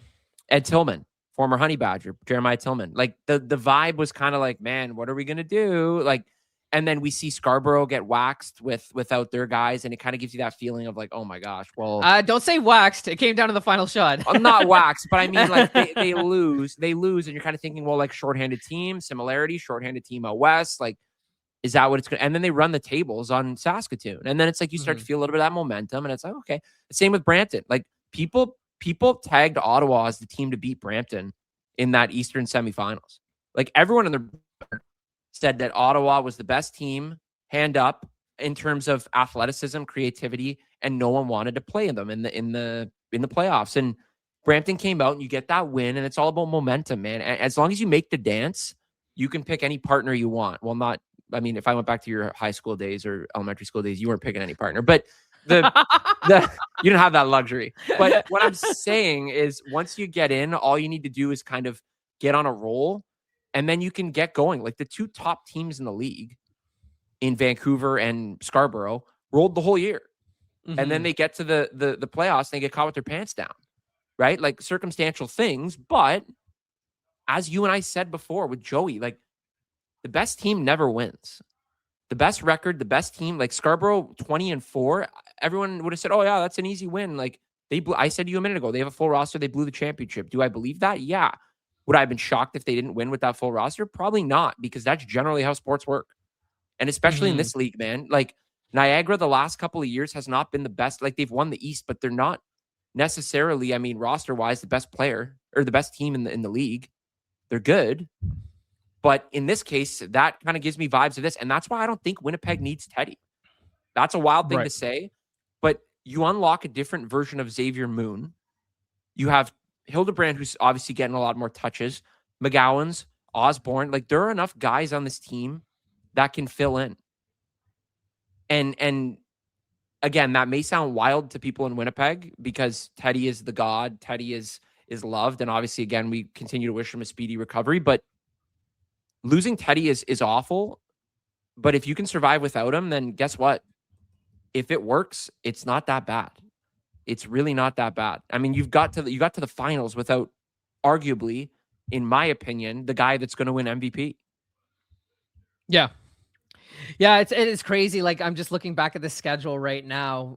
Ed Tillman, former Honey Badger, Jeremiah Tillman. Like the vibe was kind of like, man, what are we gonna do? Like, and then we see Scarborough get waxed without their guys, and it kind of gives you that feeling of like, oh my gosh, well, don't say waxed. It came down to the final shot. Not waxed, but I mean, like they lose, and you're kind of thinking, well, like shorthanded team, similarity, shorthanded team out west, like, is that what it's going to? And then they run the tables on Saskatoon, and then it's like you start to feel a little bit of that momentum, and it's like, okay. Same with Brampton. Like people tagged Ottawa as the team to beat Brampton in that Eastern semifinals. Like everyone in the said that Ottawa was the best team, hand up, in terms of athleticism, creativity, and no one wanted to play them in the playoffs. And Brampton came out and you get that win, and it's all about momentum, man. As long as you make the dance, you can pick any partner you want. Well, if I went back to your high school days or elementary school days, you weren't picking any partner, but you don't have that luxury. But what I'm saying is once you get in, all you need to do is kind of get on a roll, and then you can get going. Like the 2 top teams in the league in Vancouver and Scarborough rolled the whole year. And then they get to the playoffs and they get caught with their pants down, right? Like circumstantial things. But as you and I said before with Joey, like the best team never wins. the best record, the best team, like Scarborough 20-4, everyone would have said, oh yeah, that's an easy win. Like I said to you a minute ago, they have a full roster. They blew the championship. Do I believe that? Yeah. Would I have been shocked if they didn't win with that full roster? Probably not, because that's generally how sports work. And especially in this league, man, like Niagara, the last couple of years has not been the best. Like they've won the East, but they're not necessarily, I mean, roster wise, the best player or the best team in the league. They're good. But in this case, that kind of gives me vibes of this. And that's why I don't think Winnipeg needs Teddy. That's a wild thing to say, but you unlock a different version of Xavier Moon. You have Hildebrand, who's obviously getting a lot more touches, McGowan's, Osborne. Like there are enough guys on this team that can fill in. And again, that may sound wild to people in Winnipeg because Teddy is the god. Teddy is loved. And obviously, again, we continue to wish him a speedy recovery. But losing Teddy is awful. But if you can survive without him, then guess what? If it works, it's not that bad. It's really not that bad. I mean, you got to the finals without, arguably, in my opinion, the guy that's going to win MVP. Yeah. Yeah, it's crazy. Like I'm just looking back at the schedule right now.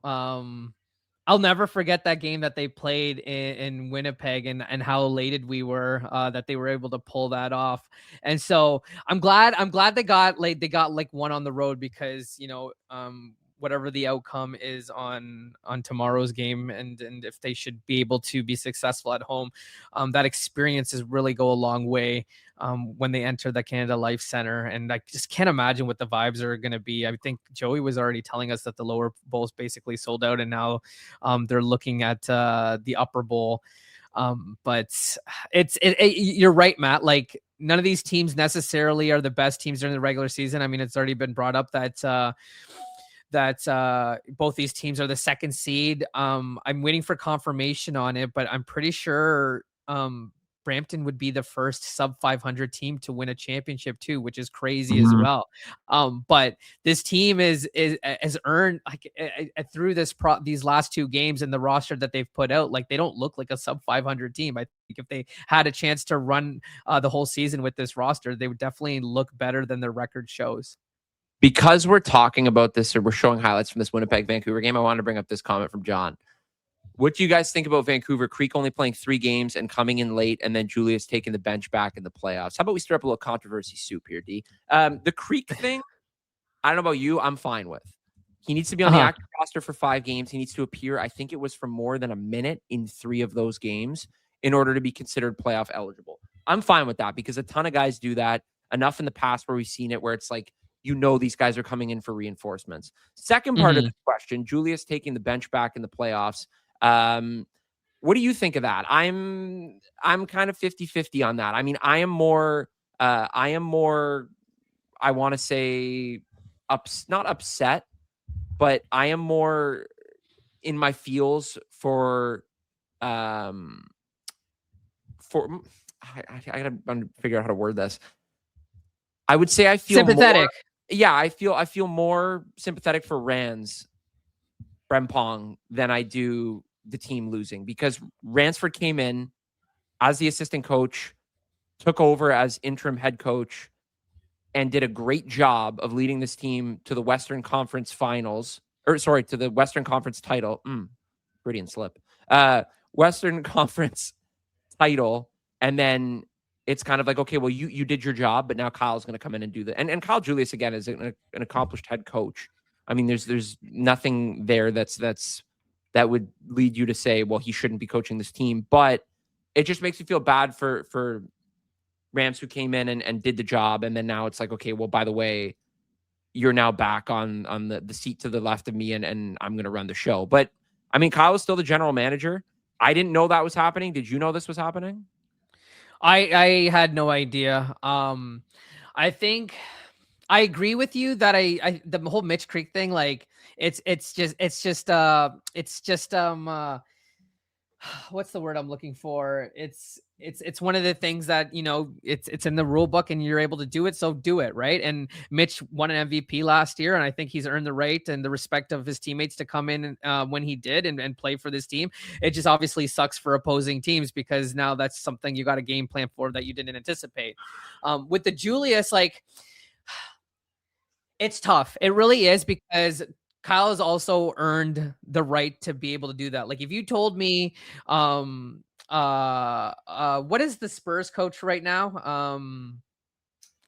I'll never forget that game that they played in Winnipeg and how elated we were that they were able to pull that off. And so I'm glad they got one on the road because, whatever the outcome is on tomorrow's game and if they should be able to be successful at home, that experiences really go a long way when they enter the Canada Life Center. And I just can't imagine what the vibes are going to be. I think Joey was already telling us that the lower bowl's basically sold out and now they're looking at the upper bowl. But you're right, Matt. Like none of these teams necessarily are the best teams during the regular season. I mean, it's already been brought up that both these teams are the second seed. I'm waiting for confirmation on it, but I'm pretty sure Brampton would be the first sub 500 team to win a championship too, which is crazy as well. But this team has earned through these last two games and the roster that they've put out, like they don't look like a sub 500 team. I think if they had a chance to run the whole season with this roster, they would definitely look better than their record shows. Because we're talking about this or we're showing highlights from this Winnipeg-Vancouver game, I wanted to bring up this comment from John. What do you guys think about Vancouver? Creek only playing 3 games and coming in late, and then Julius taking the bench back in the playoffs. How about we stir up a little controversy soup here, D? The Creek thing, I don't know about you, I'm fine with. He needs to be on the active roster for 5 games. He needs to appear, I think it was for more than a minute in 3 of those games in order to be considered playoff eligible. I'm fine with that because a ton of guys do that. Enough in the past where we've seen it where it's like, these guys are coming in for reinforcements. Second part of the question, Julius taking the bench back in the playoffs. What do you think of that? I'm kind of 50-50 on that. I mean, I want to say not upset, but I am more in my feels for I gotta figure out how to word this. I would say I feel sympathetic. I feel more sympathetic for Rans Brempong than I do the team losing, because Ransford came in as the assistant coach, took over as interim head coach, and did a great job of leading this team to the Western Conference finals, to the Western Conference title. Freudian slip. Western Conference title, and then it's kind of like, okay, well, you did your job, but now Kyle's going to come in and do that. And Kyle Julius, again, is an accomplished head coach. I mean, there's nothing there that would lead you to say, well, he shouldn't be coaching this team. But it just makes me feel bad for Rams who came in and did the job. And then now it's like, okay, well, by the way, you're now back on the seat to the left of me and I'm going to run the show. But I mean, Kyle is still the general manager. I didn't know that was happening. Did you know this was happening? I had no idea. I think I agree with you that the whole Mitch Creek thing, like it's just what's the word I'm looking for? It's one of the things that, it's in the rule book and you're able to do it. So do it. Right. And Mitch won an MVP last year. And I think he's earned the right and the respect of his teammates to come in when he did and play for this team. It just obviously sucks for opposing teams because now that's something you got a game plan for that you didn't anticipate. With the Julius, like, It's tough. It really is, because Kyle has also earned the right to be able to do that. Like, if you told me, what is the Spurs coach right now?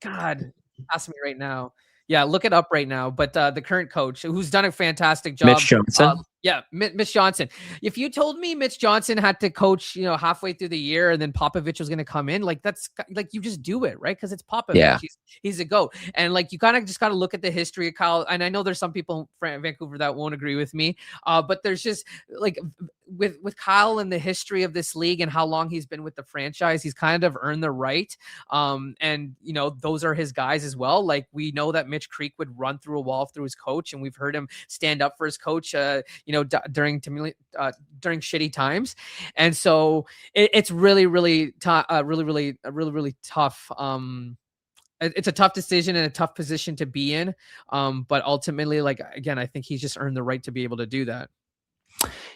God, ask me right now. Yeah, look it up right now. But the current coach, who's done a fantastic Mitch job, Johnson. yeah, Mitch Johnson. If you told me Mitch Johnson had to coach, halfway through the year, and then Popovich was going to come in, like, that's like, you just do it, right? Because it's Popovich. Yeah. He's a GOAT. And like, you kind of just got to look at the history of Kyle. And I know there's some people in Vancouver that won't agree with me, but there's just like, with Kyle and the history of this league and how long he's been with the franchise, he's kind of earned the right. And those are his guys as well. Like, we know that Mitch Creek would run through a wall through his coach, and we've heard him stand up for his coach, during shitty times. And so it's really tough. It's a tough decision and a tough position to be in. But ultimately, like, again, I think he's just earned the right to be able to do that.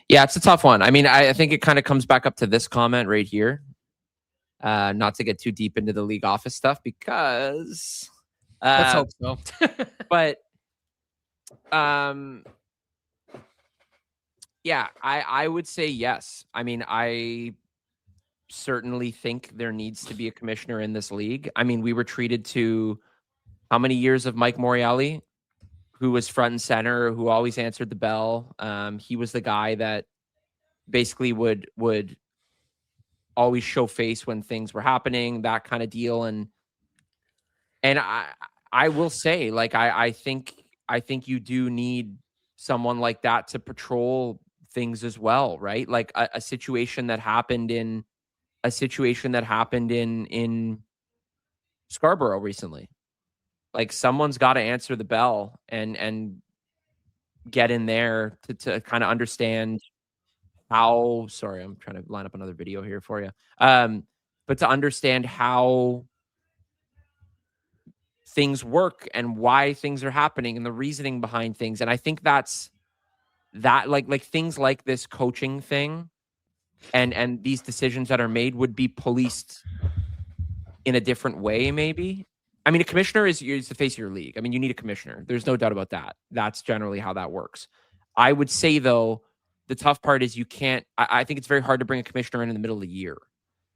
Yeah, it's a tough one. I mean, I think it kind of comes back up to this comment right here. Not to get too deep into the league office stuff, because let's hope so. But yeah, I would say yes. I mean, I certainly think there needs to be a commissioner in this league. I mean, we were treated to how many years of Mike Morreale, who was front and center, who always answered the bell. He was the guy that basically would always show face when things were happening, that kind of deal. And I will say, like, I think you do need someone like that to patrol things as well, right? Like a situation that happened in Scarborough recently. Like, someone's got to answer the bell and get in there to kind of understand how. Sorry, I'm trying to line up another video here for you. But to understand how things work and why things are happening and the reasoning behind things. And I think that's like things like this coaching thing and these decisions that are made would be policed in a different way, maybe. I mean, a commissioner is the face of your league. I mean, you need a commissioner. There's no doubt about that. That's generally how that works. I would say, though, the tough part is you can't. I think it's very hard to bring a commissioner in the middle of the year.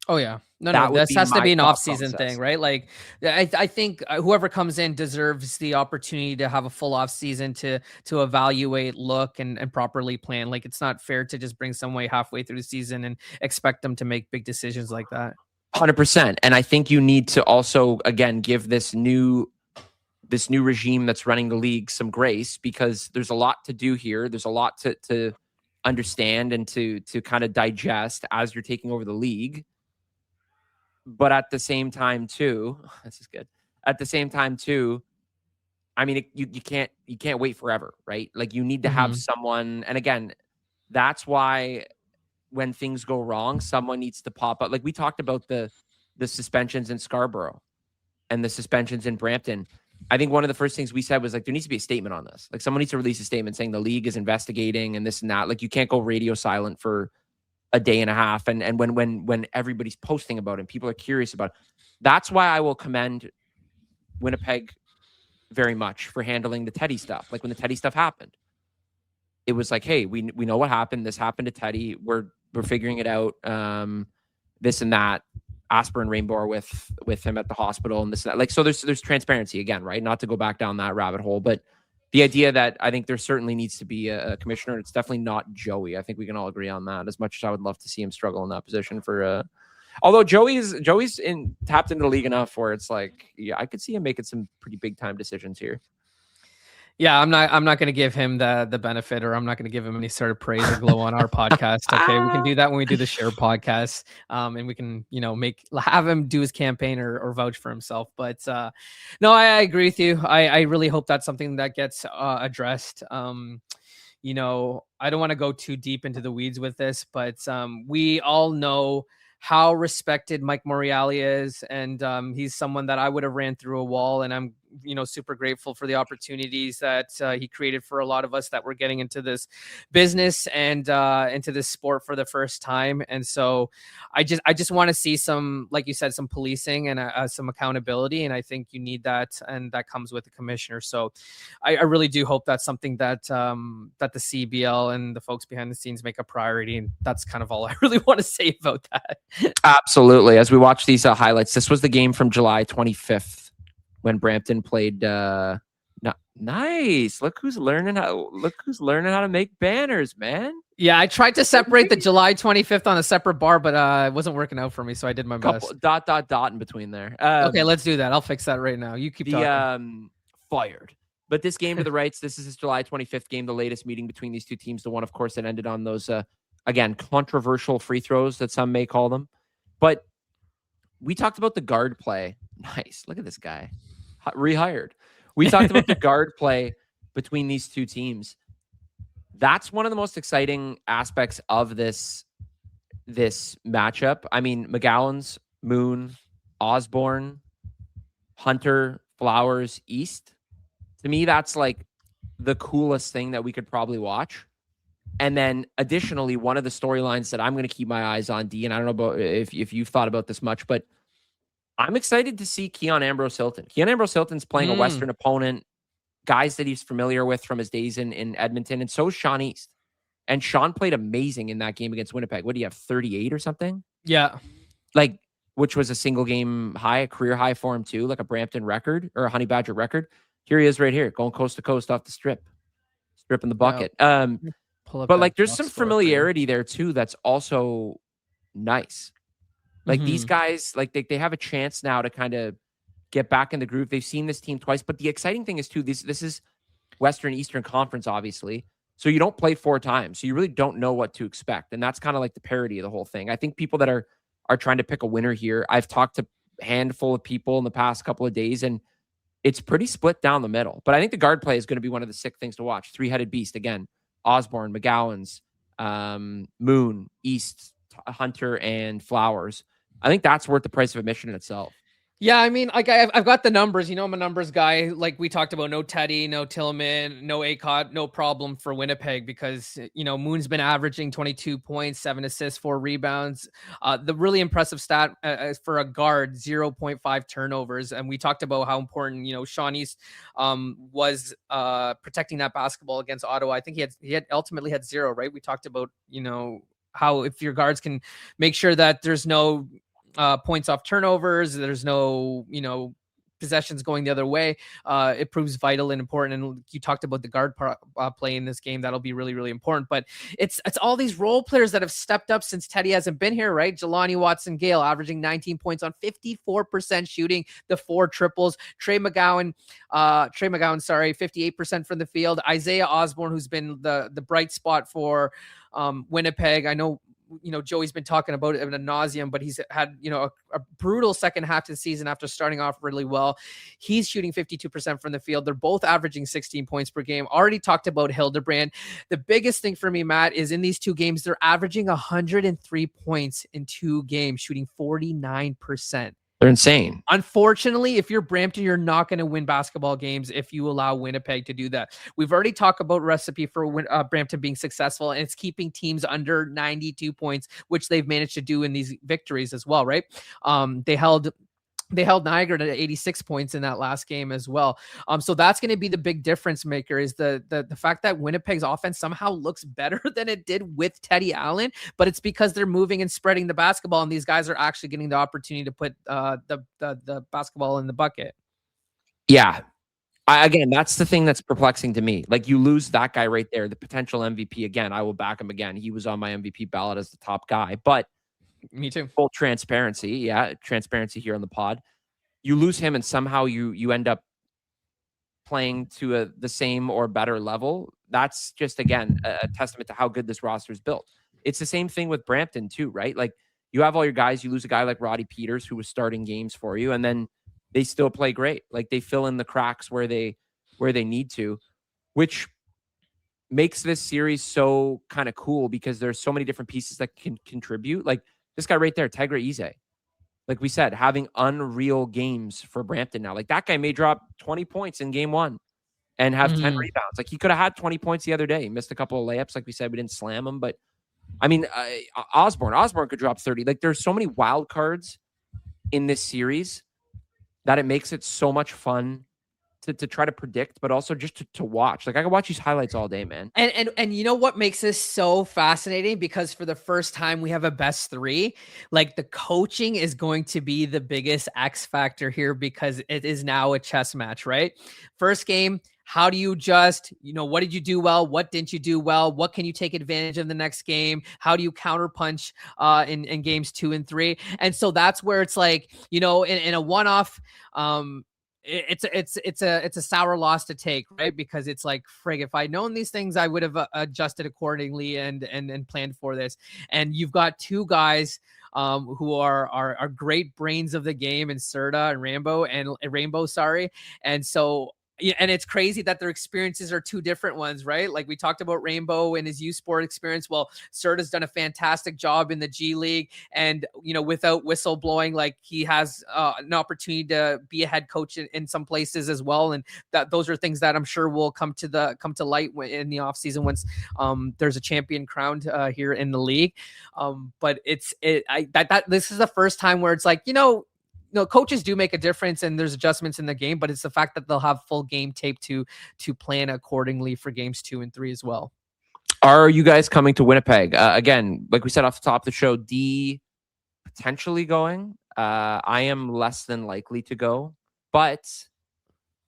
Oh yeah, no, this has to be an off-season thing, right? Like, I think whoever comes in deserves the opportunity to have a full off-season to evaluate, look, and properly plan. Like, it's not fair to just bring someone halfway through the season and expect them to make big decisions like that. 100%. And I think you need to also, again, give this new regime that's running the league some grace, because there's a lot to do here. There's a lot to understand and to kind of digest as you're taking over the league. But at the same time, too, this is good. At the same time, too, I mean, you can't wait forever, right? Like, you need to have someone. And again, that's why when things go wrong, someone needs to pop up. Like, we talked about the suspensions in Scarborough and the suspensions in Brampton. I think one of the first things we said was, like, there needs to be a statement on this. Like, someone needs to release a statement saying the league is investigating and this and that. Like, you can't go radio silent for a day and a half. And when everybody's posting about it, people are curious about it. That's why I will commend Winnipeg very much for handling the Teddy stuff. Like, when the Teddy stuff happened, it was like, hey, we know what happened. This happened to Teddy. We're figuring it out. This and that. Aspirin rainbow with him at the hospital and this and that. Like, so there's transparency again, right? Not to go back down that rabbit hole, but the idea that I think there certainly needs to be a commissioner. It's definitely not Joey. I think we can all agree on that. As much as I would love to see him struggle in that position although Joey's tapped into the league enough where it's like, yeah, I could see him making some pretty big time decisions here. Yeah, I'm not going to give him the benefit, or I'm not going to give him any sort of praise or glow on our podcast. Okay, we can do that when we do the share podcast, and we can have him do his campaign or vouch for himself. But no, I agree with you. I really hope that's something that gets addressed. I don't want to go too deep into the weeds with this, but we all know how respected Mike Morreale is, and he's someone that I would have ran through a wall, and I'm super grateful for the opportunities that he created for a lot of us that were getting into this business and into this sport for the first time. And so I just want to see some, like you said, some policing and some accountability. And I think you need that, and that comes with the commissioner. So I really do hope that's something that that the CBL and the folks behind the scenes make a priority. And that's kind of all I really want to say about that. Absolutely. As we watch these highlights, this was the game from July 25th when Brampton played. Nice. Look who's learning how to make banners, man. Yeah, I tried to separate the July 25th on a separate bar, but it wasn't working out for me, so I did my best. Dot in between there. Okay, let's do that. I'll fix that right now. You keep talking. Fired. But this game to the rights, this is his July 25th game, the latest meeting between these two teams. The one, of course, that ended on those, again, controversial free throws that some may call them. But we talked about the guard play. Nice. Look at this guy. Rehired. We talked about the guard play between these two teams. That's one of the most exciting aspects of this matchup. I mean, McGowan's, Moon, Osborne, Hunter, Flowers, East. To me, that's like the coolest thing that we could probably watch. And then additionally, one of the storylines that I'm going to keep my eyes on, D, and I don't know about if you've thought about this much, but I'm excited to see Keon Ambrose Hilton. Keon Ambrose Hilton's playing a Western opponent, guys that he's familiar with from his days in Edmonton, and so is Sean East. And Sean played amazing in that game against Winnipeg. What do you have, 38 or something? Yeah. Like, which was a single game high, a career high for him too, like a Brampton record or a Honey Badger record. Here he is right here, going coast to coast off the strip in the bucket. But like, there's some familiarity there too that's also nice. Like these guys, like they have a chance now to kind of get back in the groove. They've seen this team twice, but the exciting thing is too, this is Western Eastern Conference, obviously. So you don't play 4 times. So you really don't know what to expect. And that's kind of like the parody of the whole thing. I think people that are trying to pick a winner here, I've talked to a handful of people in the past couple of days, and it's pretty split down the middle. But I think the guard play is going to be one of the sick things to watch. 3-headed beast again. Osborne, McGowan's, Moon, East, Hunter, and Flowers. I think that's worth the price of admission in itself. Yeah, I mean, like I've got the numbers. I'm a numbers guy. Like we talked about, no Teddy, no Tillman, no Acott, no problem for Winnipeg because Moon's been averaging 22 points, 7 assists, 4 rebounds. The really impressive stat for a guard, 0.5 turnovers. And we talked about how important Sean East was protecting that basketball against Ottawa. I think he had ultimately had 0. Right? We talked about how if your guards can make sure that there's no points off turnovers, there's no possessions going the other way, it proves vital and important. And you talked about the guard play in this game. That'll be really, really important. But it's all these role players that have stepped up since Teddy hasn't been here, right? Jelani Watson-Gale averaging 19 points on 54% shooting, the 4 triples. Trey McGowan, 58% from the field. Isaiah Osborne, who's been the bright spot for Winnipeg. I know Joey's been talking about it ad nauseum, but he's had, a brutal second half to the season after starting off really well. He's shooting 52% from the field. They're both averaging 16 points per game. Already talked about Hildebrand. The biggest thing for me, Matt, is in these 2 games, they're averaging 103 points in 2 games, shooting 49%. They're insane. Unfortunately, if you're Brampton, you're not going to win basketball games if you allow Winnipeg to do that. We've already talked about recipe for Brampton being successful, and it's keeping teams under 92 points, which they've managed to do in these victories as well, right? They held Niagara to 86 points in that last game as well. So that's going to be the big difference maker, is the fact that Winnipeg's offense somehow looks better than it did with Teddy Allen, but it's because they're moving and spreading the basketball, and these guys are actually getting the opportunity to put the basketball in the bucket. Yeah. Again, that's the thing that's perplexing to me. Like, you lose that guy right there, the potential MVP. Again, I will back him again. He was on my MVP ballot as the top guy, but me too. Full transparency. Yeah. Transparency here on the pod. You lose him and somehow you end up playing to the same or better level. That's just, again, a testament to how good this roster is built. It's the same thing with Brampton too, right? Like, you have all your guys, you lose a guy like Roddy Peters who was starting games for you, and then they still play great. Like, they fill in the cracks where they need to, which makes this series so kind of cool because there's so many different pieces that can contribute. Like this guy right there, Tegra Ize. like we said, having unreal games for Brampton now. Like that guy may drop 20 points in game 1 and have 10 rebounds. Like he could have had 20 points the other day. He missed a couple of layups. Like we said, we didn't slam him, but I mean, Osborne could drop 30. Like there's so many wild cards in this series that it makes it so much fun to try to predict, but also just to watch. Like I could watch these highlights all day, man. And you know what makes this so fascinating? Because for the first time we have a best 3. Like the coaching is going to be the biggest X factor here because it is now a chess match, right? First game, how do you just, what did you do well? What didn't you do well? What can you take advantage of the next game? How do you counterpunch in games 2 and 3? And so that's where it's like, in a one-off, it's a sour loss to take, right? Because it's like, frig, if I'd known these things, I would have adjusted accordingly and planned for this. And you've got 2 guys who are great brains of the game in Serta and Rainbow, sorry. And so, and it's crazy that their experiences are 2 different ones, right? Like we talked about Rainbow and his youth sport experience. Well, Serta's done a fantastic job in the G League, and without whistle blowing, like he has an opportunity to be a head coach in some places as well. And those are things that I'm sure will come to light in the off season once there's a champion crowned here in the league. But this is the first time where it's like, coaches do make a difference and there's adjustments in the game, but it's the fact that they'll have full game tape to plan accordingly for games 2 and 3 as well. Are you guys coming to Winnipeg? Again, like we said off the top of the show, D potentially going. I am less than likely to go, but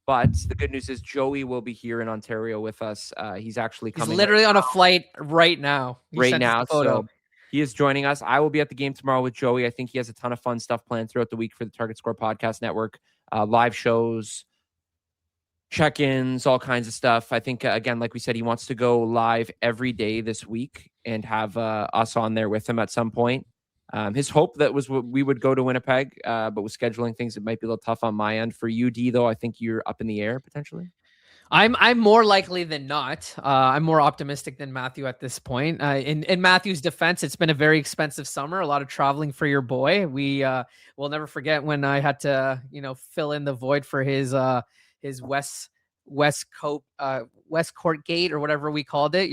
the good news is Joey will be here in Ontario with us. He's actually coming. He's literally on a flight right now. So he is joining us. I will be at the game tomorrow with Joey. I think he has a ton of fun stuff planned throughout the week for the Target Score Podcast Network. Live shows, check-ins, all kinds of stuff. I think, again, like we said, he wants to go live every day this week and have us on there with him at some point. His hope that was we would go to Winnipeg, but with scheduling things, it might be a little tough on my end. For you, D, though, I think you're up in the air potentially. I'm more likely than not. I'm more optimistic than Matthew at this point. In Matthew's defense, it's been a very expensive summer. A lot of traveling for your boy. We will never forget when I had to, fill in the void for his West Court Gate or whatever we called it.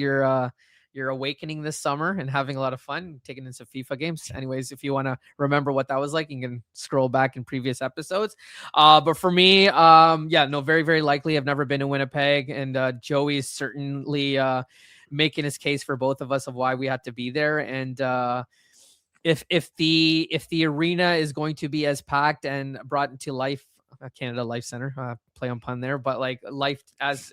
You're awakening this summer and having a lot of fun, taking in some FIFA games. Anyways, if you want to remember what that was like, you can scroll back in previous episodes. But for me, very, very likely. I've never been to Winnipeg, and Joey is certainly making his case for both of us of why we had to be there. And if the arena is going to be as packed and brought into life, Canada Life Center, play on pun there, but like life as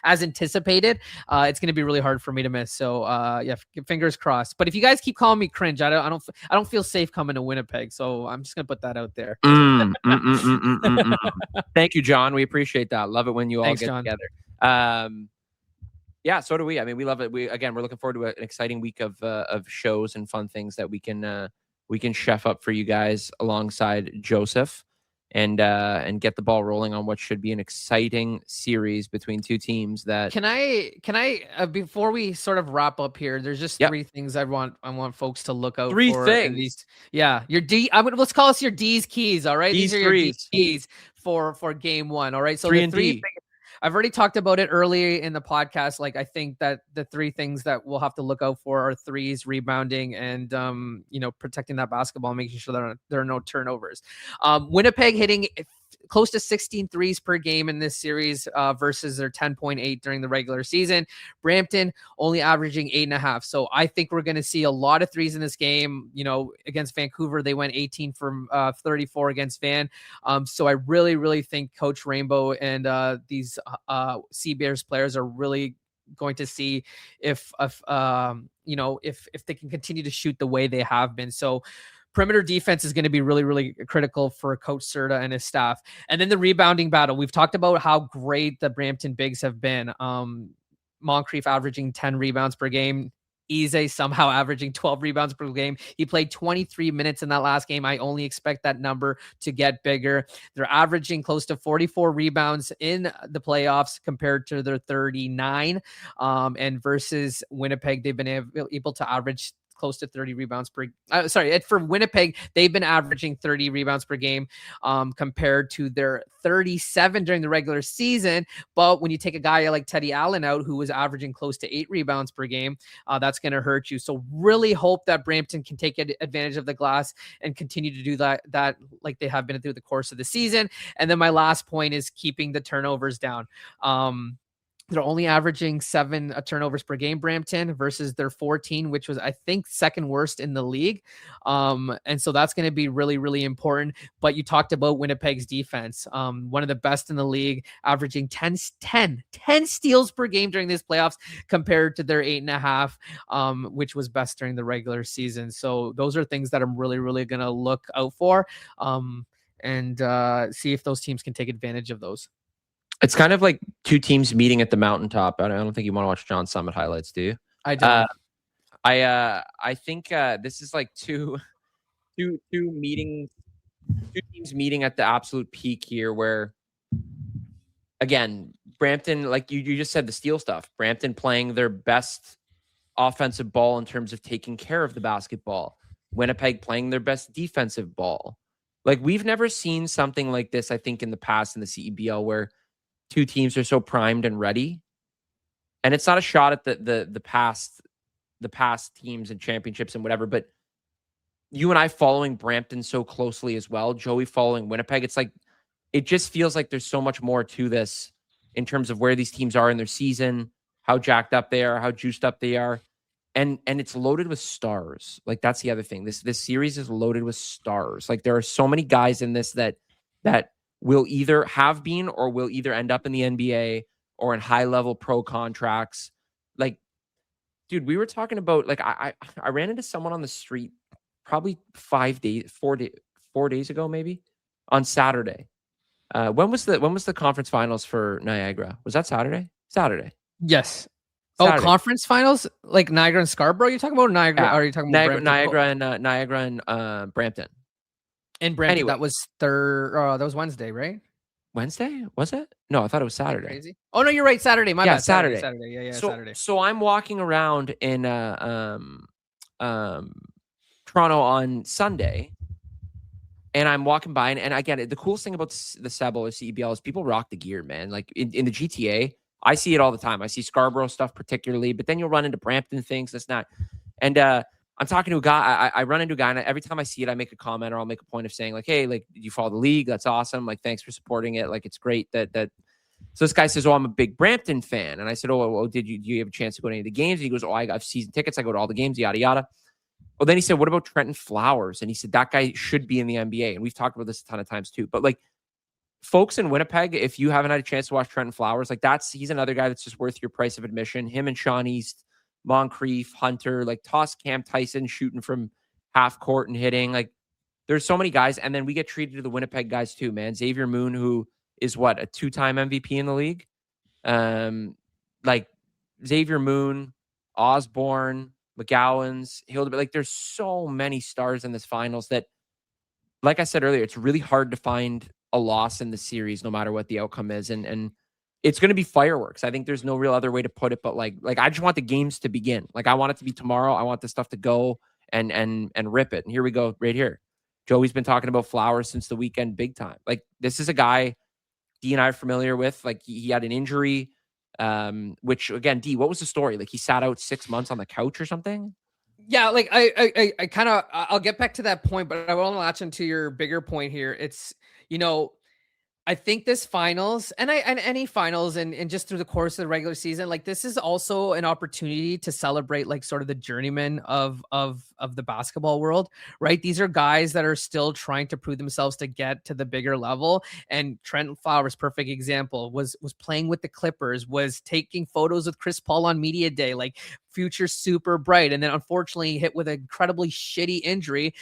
anticipated, it's going to be really hard for me to miss. So fingers crossed. But if you guys keep calling me cringe, I don't feel safe coming to Winnipeg. So I'm just going to put that out there. Thank you, John. We appreciate that. Love it when you all Thanks, get John. together. So do we. I mean, we love it. We're looking forward to an exciting week of shows and fun things that we can chef up for you guys alongside Joseph. And get the ball rolling on what should be an exciting series between 2 teams. That can I before we sort of wrap up here, there's just 3 things I want folks to look out for. 3 things. Your D. Let's call us your D's keys. All right, these are your D's keys for game 1. All right, so 3 the 3. I've already talked about it earlier in the podcast. Like, I think that the 3 things that we'll have to look out for are threes, rebounding, and protecting that basketball, making sure there are no turnovers. Winnipeg hitting close to 16 threes per game in this series versus their 10.8 during the regular season. Brampton only averaging 8.5. So I think we're going to see a lot of threes in this game. Against Vancouver, they went 18 from 34 against Van. So I really, really think Coach Rainbow and these CBRS players are really going to see if they can continue to shoot the way they have been. So perimeter defense is going to be really, really critical for Coach Serta and his staff. And then the rebounding battle. We've talked about how great the Brampton bigs have been. Moncrief averaging 10 rebounds per game. Eze somehow averaging 12 rebounds per game. He played 23 minutes in that last game. I only expect that number to get bigger. They're averaging close to 44 rebounds in the playoffs compared to their 39. And versus Winnipeg, they've been able to average close to 30 rebounds per. For Winnipeg, they've been averaging 30 rebounds per game, compared to their 37 during the regular season. But when you take a guy like Teddy Allen out, who was averaging close to 8 rebounds per game, that's going to hurt you. So really hope that Brampton can take advantage of the glass and continue to do that like they have been through the course of the season. And then my last point is keeping the turnovers down. They're only averaging 7 turnovers per game, Brampton, versus their 14, which was, I think, second worst in the league. And so that's going to be really, really important. But you talked about Winnipeg's defense, one of the best in the league, averaging 10 steals per game during these playoffs compared to their 8.5, which was best during the regular season. So those are things that I'm really, really going to look out for, and see if those teams can take advantage of those. It's kind of like two teams meeting at the mountaintop. I don't think you want to watch John Summit highlights, do you? I don't. I think this is like two teams meeting at the absolute peak here, where again, Brampton, like you just said, the steal stuff. Brampton playing their best offensive ball in terms of taking care of the basketball. Winnipeg playing their best defensive ball. Like, we've never seen something like this, I think, in the past in the CEBL, where two teams are so primed and ready. And it's not a shot at the past teams and championships and whatever, but you and I following Brampton so closely as well, Joey following Winnipeg, it's like, it just feels like there's so much more to this in terms of where these teams are in their season, how jacked up they are, how juiced up they are. And it's loaded with stars. Like, that's the other thing. This series is loaded with stars. Like, there are so many guys in this that will either have been or will either end up in the NBA or in high-level pro contracts. Like, dude, we were talking about, like, I ran into someone on the street probably 4 days ago, maybe, on Saturday. When was the conference finals for Niagara? Was that Saturday? Saturday. Yes. Saturday. Oh, conference finals? Like Niagara and Scarborough? You're talking about Niagara? Yeah. Or are you talking about Niagara and Brampton? In Brampton, anyway. That was that was Wednesday, right? Wednesday? Was it? No, I thought it was Saturday. Crazy. Oh no, you're right. Saturday. My bad. Saturday. Yeah, so, Saturday. So I'm walking around in Toronto on Sunday, and I'm walking by, and again, the coolest thing about the CEBL or CEBL is people rock the gear, man. Like in the GTA, I see it all the time. I see Scarborough stuff particularly, but then you'll run into Brampton things. That's not, and I'm talking to a guy. I run into a guy, and every time I see it, I make a comment or I'll make a point of saying, like, hey, like, did you follow the league? That's awesome. Like, thanks for supporting it. Like, it's great that. So this guy says, oh, I'm a big Brampton fan. And I said, oh, well, do you have a chance to go to any of the games? And he goes, oh, I have season tickets. I go to all the games, yada, yada. Well, then he said, what about Trenton Flowers? And he said, that guy should be in the NBA. And we've talked about this a ton of times too. But, like, folks in Winnipeg, if you haven't had a chance to watch Trenton Flowers, like, he's another guy that's just worth your price of admission. Him and Sean East, Moncrief, Hunter, like, toss Cam Tyson shooting from half court and hitting. Like, there's so many guys. And then we get treated to the Winnipeg guys too, man. Xavier Moon, who is what, a 2-time MVP in the league? Like, Xavier Moon, Osborne, McGowan's, Hildebrand. Like, there's so many stars in this finals that, like I said earlier, it's really hard to find a loss in the series, no matter what the outcome is. And it's going to be fireworks. I think there's no real other way to put it, but like I just want the games to begin. Like, I want it to be tomorrow. I want this stuff to go and rip it. And here we go right here. Joey's been talking about Flowers since the weekend, big time. Like, this is a guy D and I are familiar with. Like, he had an injury, which, again, D, what was the story? Like, he sat out 6 months on the couch or something? Yeah, like I kind of, I'll get back to that point, but I want to latch into your bigger point here. It's, I think this finals and any finals and just through the course of the regular season, like, this is also an opportunity to celebrate, like, sort of the journeyman of the basketball world, right? These are guys that are still trying to prove themselves to get to the bigger level. And Trent Flowers, perfect example, was playing with the Clippers, was taking photos with Chris Paul on media day, like, future super bright. And then unfortunately hit with an incredibly shitty injury,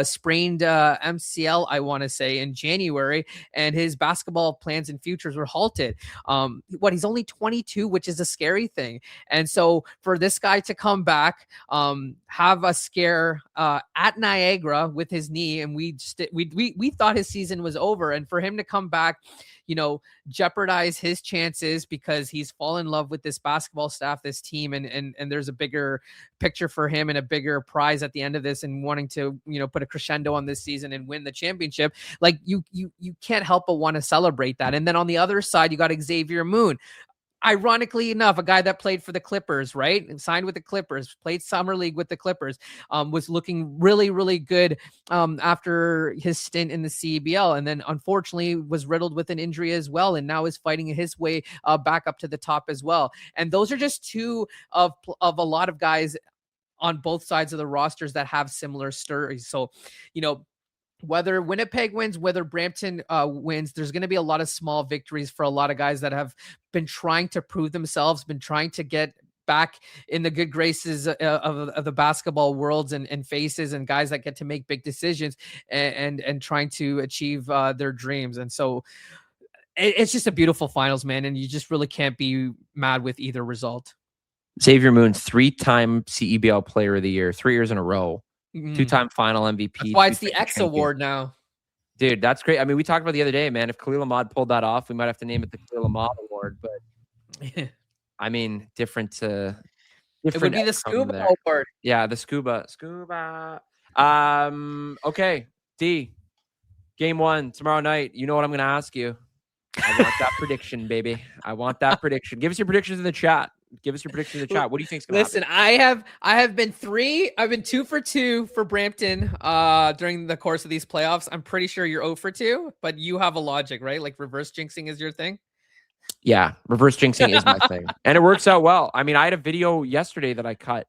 sprained MCL, I want to say, in January, and his basketball plans and futures were halted. He's only 22, which is a scary thing. And so for this guy to come back, have a scare at Niagara with his knee, and we thought his season was over, and for him to come back, jeopardize his chances because he's fallen in love with this basketball staff, this team, and there's a bigger picture for him and a bigger prize at the end of this, and wanting to, put a crescendo on this season and win the championship. Like you can't help but want to celebrate that. And then on the other side, you got Xavier Moon. Ironically enough, a guy that played for the Clippers, right? And signed with the Clippers, played summer league with the Clippers, was looking really, really good after his stint in the CEBL. And then unfortunately was riddled with an injury as well. And now is fighting his way back up to the top as well. And those are just two of a lot of guys on both sides of the rosters that have similar stories. So, whether Winnipeg wins, whether Brampton wins, there's going to be a lot of small victories for a lot of guys that have been trying to prove themselves, been trying to get back in the good graces of the basketball worlds and faces, and guys that get to make big decisions and trying to achieve their dreams. And so it's just a beautiful finals, man. And you just really can't be mad with either result. Xavier Moon, 3-time CEBL Player of the Year, 3 years in a row. 2-time final MVP. That's why it's the X award now. Dude, that's great. I mean, we talked about the other day, man. If Khalil Ahmad pulled that off, we might have to name it the Khalil Ahmad Award. But I mean, different. It would be the Scuba Award. Yeah, the Scuba. Okay, D. Game 1 tomorrow night. You know what I'm going to ask you. I want that prediction, baby. I want that prediction. Give us your predictions in the chat. Give us your predictions in the chat. What do you think is going to happen? I have been 2 for 2 for Brampton during the course of these playoffs. I'm pretty sure you're 0 for 2, but you have a logic, right? Like reverse jinxing is your thing? Yeah, reverse jinxing is my thing. And it works out well. I mean, I had a video yesterday that I cut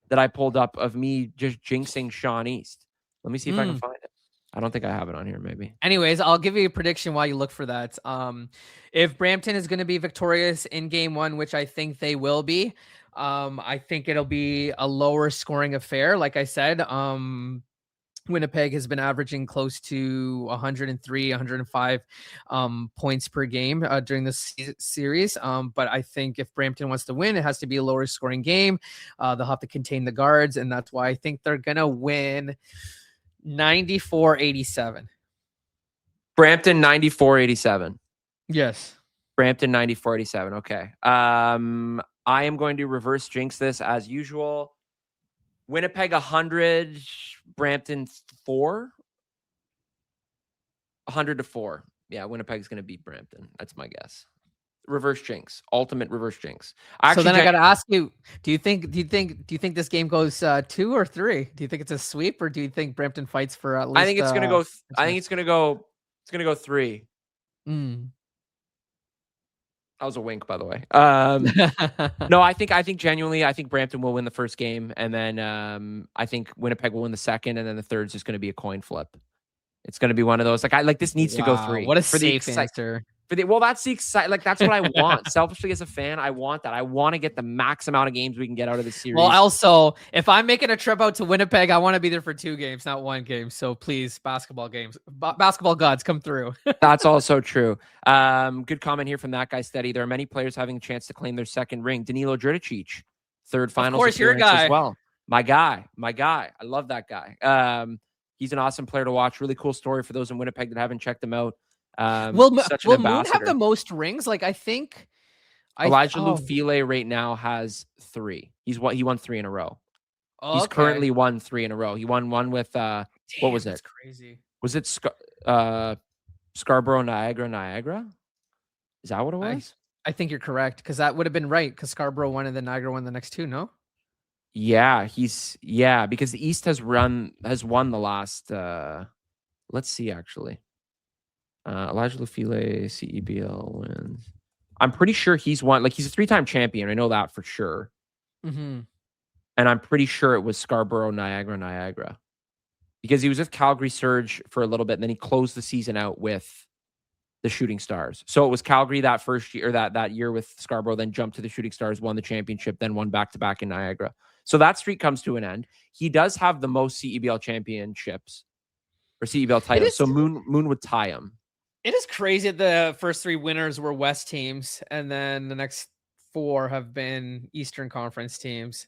that I pulled up of me just jinxing Sean East. Let me see if I can find it. I don't think I have it on here, maybe. Anyways, I'll give you a prediction while you look for that. If Brampton is going to be victorious in game 1, which I think they will be, I think it'll be a lower scoring affair. Like I said, Winnipeg has been averaging close to 103, 105 points per game during this series. But I think if Brampton wants to win, it has to be a lower scoring game. They'll have to contain the guards, and that's why I think they're going to win 94-87. Brampton 94-87. Yes. Brampton 94-87. Okay. I am going to reverse jinx this as usual. Winnipeg 100, Brampton 4. 100-4. Yeah, Winnipeg's going to beat Brampton. That's my guess. Reverse jinx, ultimate reverse jinx. So then I got to ask you: Do you think this game goes 2 or 3? Do you think it's a sweep, or do you think Brampton fights for at least? I think it's gonna go. I think it's gonna go. It's gonna go 3. That was a wink, by the way. No, I think genuinely, I think Brampton will win the first game, and then I think Winnipeg will win the second, and then the third is just going to be a coin flip. It's going to be one of those. This needs to go 3. What a safe answer. Well, that's the excitement. Like, that's what I want. Selfishly, as a fan, I want that. I want to get the max amount of games we can get out of the series. Well, also, if I'm making a trip out to Winnipeg, I want to be there for 2 games, not 1 game. So please, basketball gods, come through. That's also true. Good comment here from that guy, Steady. There are many players having a chance to claim their second ring. Danilo Dridicic, 3rd finals appearance as well. My guy. I love that guy. He's an awesome player to watch. Really cool story for those in Winnipeg that haven't checked him out. Will Moon have the most rings? Like, I think Elijah Lufile right now has 3. He won 3 in a row. He's currently won 3 in a row. He won 1 with what was it? That's crazy. Was it Scarborough Niagara? Is that what it was? I think you're correct, because that would have been right, because Scarborough won and then Niagara won the next 2. No. Yeah, because the East has won the last. Let's see, actually. Elijah Lufile, CEBL wins. I'm pretty sure he's won. Like, he's a 3-time champion. I know that for sure. Mm-hmm. And I'm pretty sure it was Scarborough Niagara, because he was with Calgary Surge for a little bit, and then he closed the season out with the Shooting Stars. So it was Calgary that first year, that year with Scarborough, then jumped to the Shooting Stars, won the championship, then won back-to-back in Niagara. So that streak comes to an end. He does have the most CEBL championships or CEBL titles. So Moon would tie him. It is crazy that the first 3 winners were West teams, and then the next 4 have been Eastern Conference teams.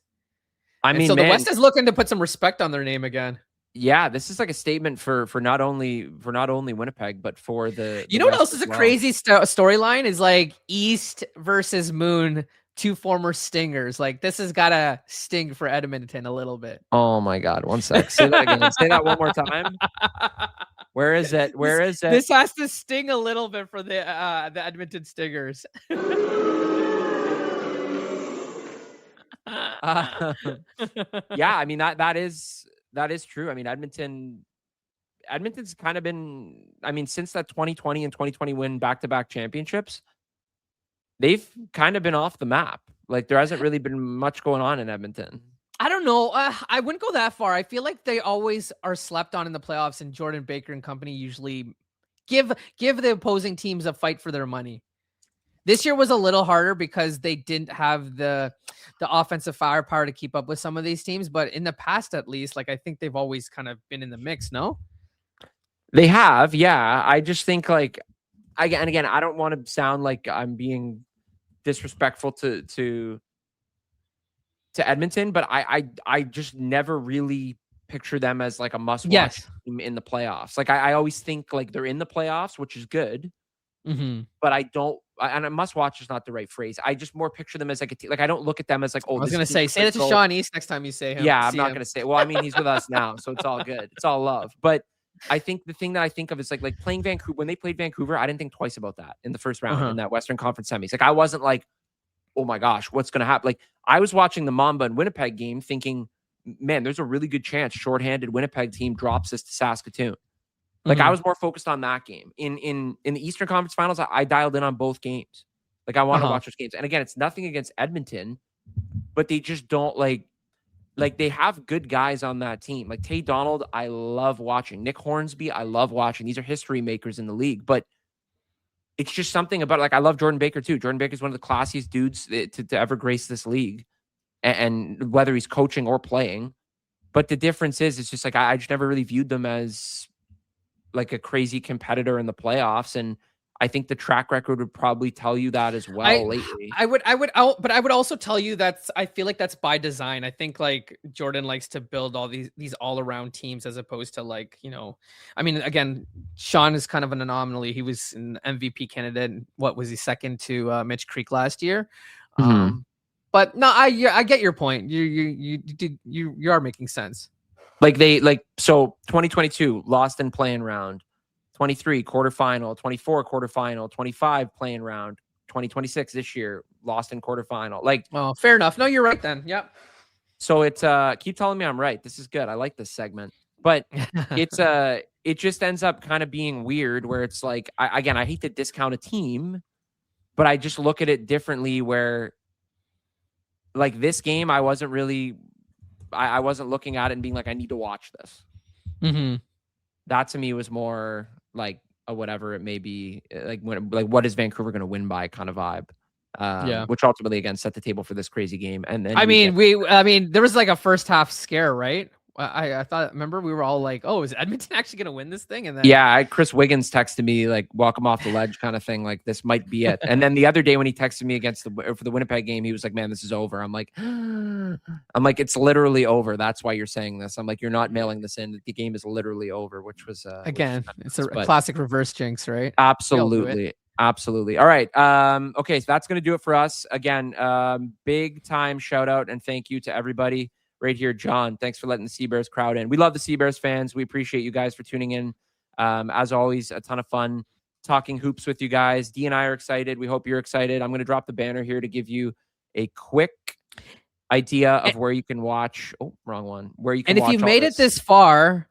I mean, so the West is looking to put some respect on their name again. Yeah, this is like a statement for not only Winnipeg, but for the You know what West else is as a well. crazy storyline is like East versus Moon, two former Stingers. Like this has got to sting for Edmonton a little bit. Oh my God, one sec. Say that again. Say that one more time. Where is it? Where is it? This has to sting a little bit for the Edmonton Stingers. Yeah, I mean that is true. I mean Edmonton's kind of been, I mean, since that 2020 and 2020 win back-to-back championships, they've kind of been off the map. Like there hasn't really been much going on in Edmonton. I don't know. I wouldn't go that far. I feel like they always are slept on in the playoffs, and Jordan Baker and company usually give the opposing teams a fight for their money. This year was a little harder because they didn't have the offensive firepower to keep up with some of these teams. But in the past, at least, like I think they've always kind of been in the mix. No, they have. Yeah, I just think like again, I don't want to sound like I'm being disrespectful to Edmonton, but I just never really picture them as like a must-watch team in the playoffs. Like I always think like they're in the playoffs, which is good. But I don't, and a must-watch is not the right phrase. I just more picture them as like a team. Like I don't look at them as like, oh, I was gonna say that to Sean East next time you say him. Yeah, I'm not gonna say. Well, I mean, he's with us now, so it's all good. It's all love. But I think the thing that I think of is like playing Vancouver. When they played Vancouver, I didn't think twice about that in the first round in that Western Conference semis. Like I wasn't like, oh my gosh, what's gonna happen? Like I was watching the Mamba and Winnipeg game, thinking, man, there's a really good chance shorthanded Winnipeg team drops this to Saskatoon. Like I was more focused on that game. In the Eastern Conference Finals, I dialed in on both games. Like I want to watch those games. And again, it's nothing against Edmonton, but they just don't like they have good guys on that team. Like Tay Donald, I love watching. Nick Hornsby, I love watching. These are history makers in the league, but it's just something about like I love Jordan Baker too. Jordan Baker is one of the classiest dudes to ever grace this league, and whether he's coaching or playing. But the difference is, it's just like I just never really viewed them as like a crazy competitor in the playoffs, and I think the track record would probably tell you that as well lately. But I would also tell you I feel like that's by design. I think like Jordan likes to build all these all around teams as opposed to like, you know, I mean, again, Sean is kind of an anomaly. He was an MVP candidate. What was he, second to Mitch Creek last year? But no, I get your point. You are making sense. So 2022 lost in playing round, 23 quarterfinal, 24 quarterfinal, 25 playing round, 2026 this year lost in quarterfinal. Like, oh, fair enough. No, you're right then. Yep. So it's keep telling me I'm right. This is good. I like this segment, but it just ends up kind of being weird where it's like I hate to discount a team, but I just look at it differently. Where like this game, I wasn't looking at it and being like, I need to watch this. That to me was more like a whatever it may be, like what is Vancouver going to win by kind of vibe. Which ultimately again set the table for this crazy game. And then there was like a first half scare, right? I thought, remember we were all like, oh, is Edmonton actually going to win this thing? And then Chris Wiggins texted me like, welcome off the ledge kind of thing. Like this might be it. And then the other day when he texted me for the Winnipeg game, he was like, man, this is over. I'm like, it's literally over. That's why you're saying this. I'm like, you're not mailing this in. The game is literally over, which was it's a classic reverse jinx, right? Absolutely. Absolutely. All right. Okay. So that's going to do it for us. Again, big time shout out and thank you to everybody right here. John, thanks for letting the Seabears crowd in. We love the Seabears fans. We appreciate you guys for tuning in. As always, a ton of fun talking hoops with you guys. D and I are excited. We hope you're excited. I'm going to drop the banner here to give you a quick idea of where you can watch. Oh, wrong one. Where you can watch. And if you made it this far,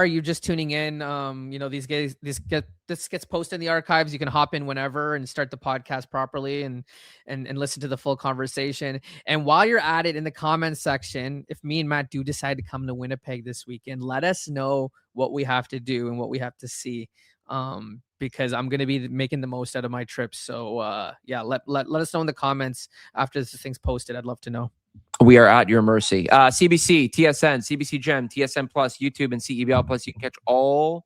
you're just tuning in. This gets posted in the archives. You can hop in whenever and start the podcast properly and listen to the full conversation. And while you're at it, in the comments section, if me and Matt do decide to come to Winnipeg this weekend, let us know what we have to do and what we have to see. Because I'm going to be making the most out of my trip. So let us know in the comments after this thing's posted. I'd love to know. We are at your mercy. CBC, TSN, CBC Gem, TSN Plus, YouTube, and CEBL Plus. You can catch all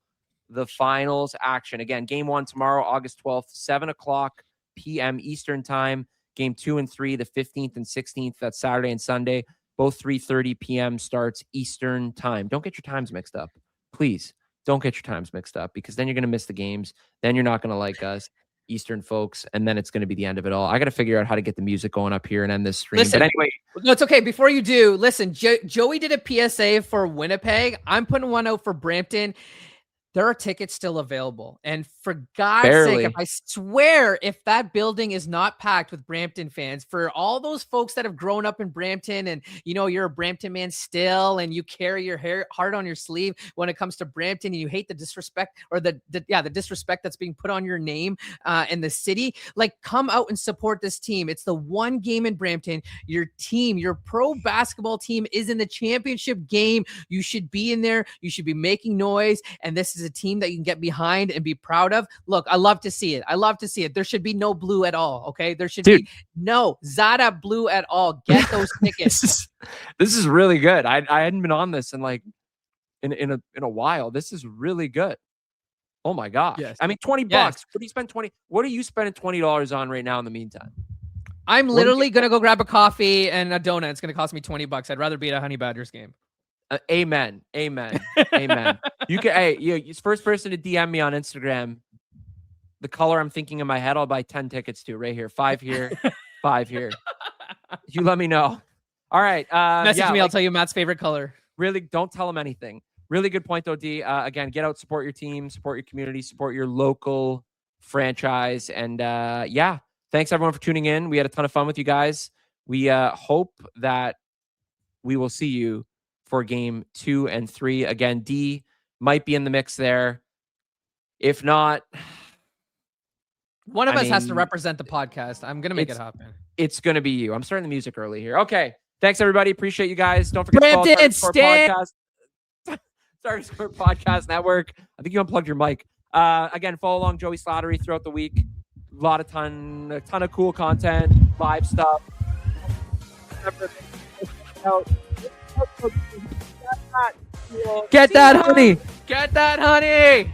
the finals action. Again, game 1 tomorrow, August 12th, 7:00 p.m. Eastern time. Game 2 and 3, the 15th and 16th. That's Saturday and Sunday. both 3:30 p.m. starts Eastern time. Don't get your times mixed up. Please don't get your times mixed up, because then you're going to miss the games. Then you're not going to like us Eastern folks, and then it's going to be the end of it all. I got to figure out how to get the music going up here and end this stream. Listen, but anyway, no, it's okay. Before you do, listen, Joey did a PSA for Winnipeg. I'm putting one out for Brampton. There are tickets still available. And for God's sake, I swear, if that building is not packed with Brampton fans, for all those folks that have grown up in Brampton and, you know, you're a Brampton man still, and you carry your heart on your sleeve when it comes to Brampton, and you hate the disrespect, or the disrespect that's being put on your name in the city, like, come out and support this team. It's the one game in Brampton. Your team, your pro basketball team, is in the championship game. You should be in there. You should be making noise. And this is a team that you can get behind and be proud of. Look, I love to see it. I love to see it. There should be no blue at all. Okay. There should be no Zada blue at all. Get those tickets. This is really good. I hadn't been on this in like in a while. This is really good. Oh my gosh. Yes. I mean, $20. Yes. What do you spend what are you spending $20 on right now in the meantime? I'm literally going to go grab a coffee and a donut. It's going to cost me $20. I'd rather be at a Honey Badgers game. Amen. Amen. Amen. You can, hey, you first person to DM me on Instagram the color I'm thinking in my head, I'll buy 10 tickets to right here. 5 here, 5 here. You let me know. All right. Message me. I'll tell you Matt's favorite color. Really, don't tell him anything. Really good point, though, D. Again, get out, support your team, support your community, support your local franchise. And yeah, thanks everyone for tuning in. We had a ton of fun with you guys. We hope that we will see you for game 2 and 3. Again, D might be in the mix there. If not, one of us has to represent the podcast. I'm going to make it happen. It's going to be you. I'm starting the music early here. Okay. Thanks, everybody. Appreciate you guys. Don't forget to follow Sorry Score Podcast Network. I think you unplugged your mic. Again, follow along Joey Slattery throughout the week. A ton of cool content, live stuff. Get that honey. Get that honey.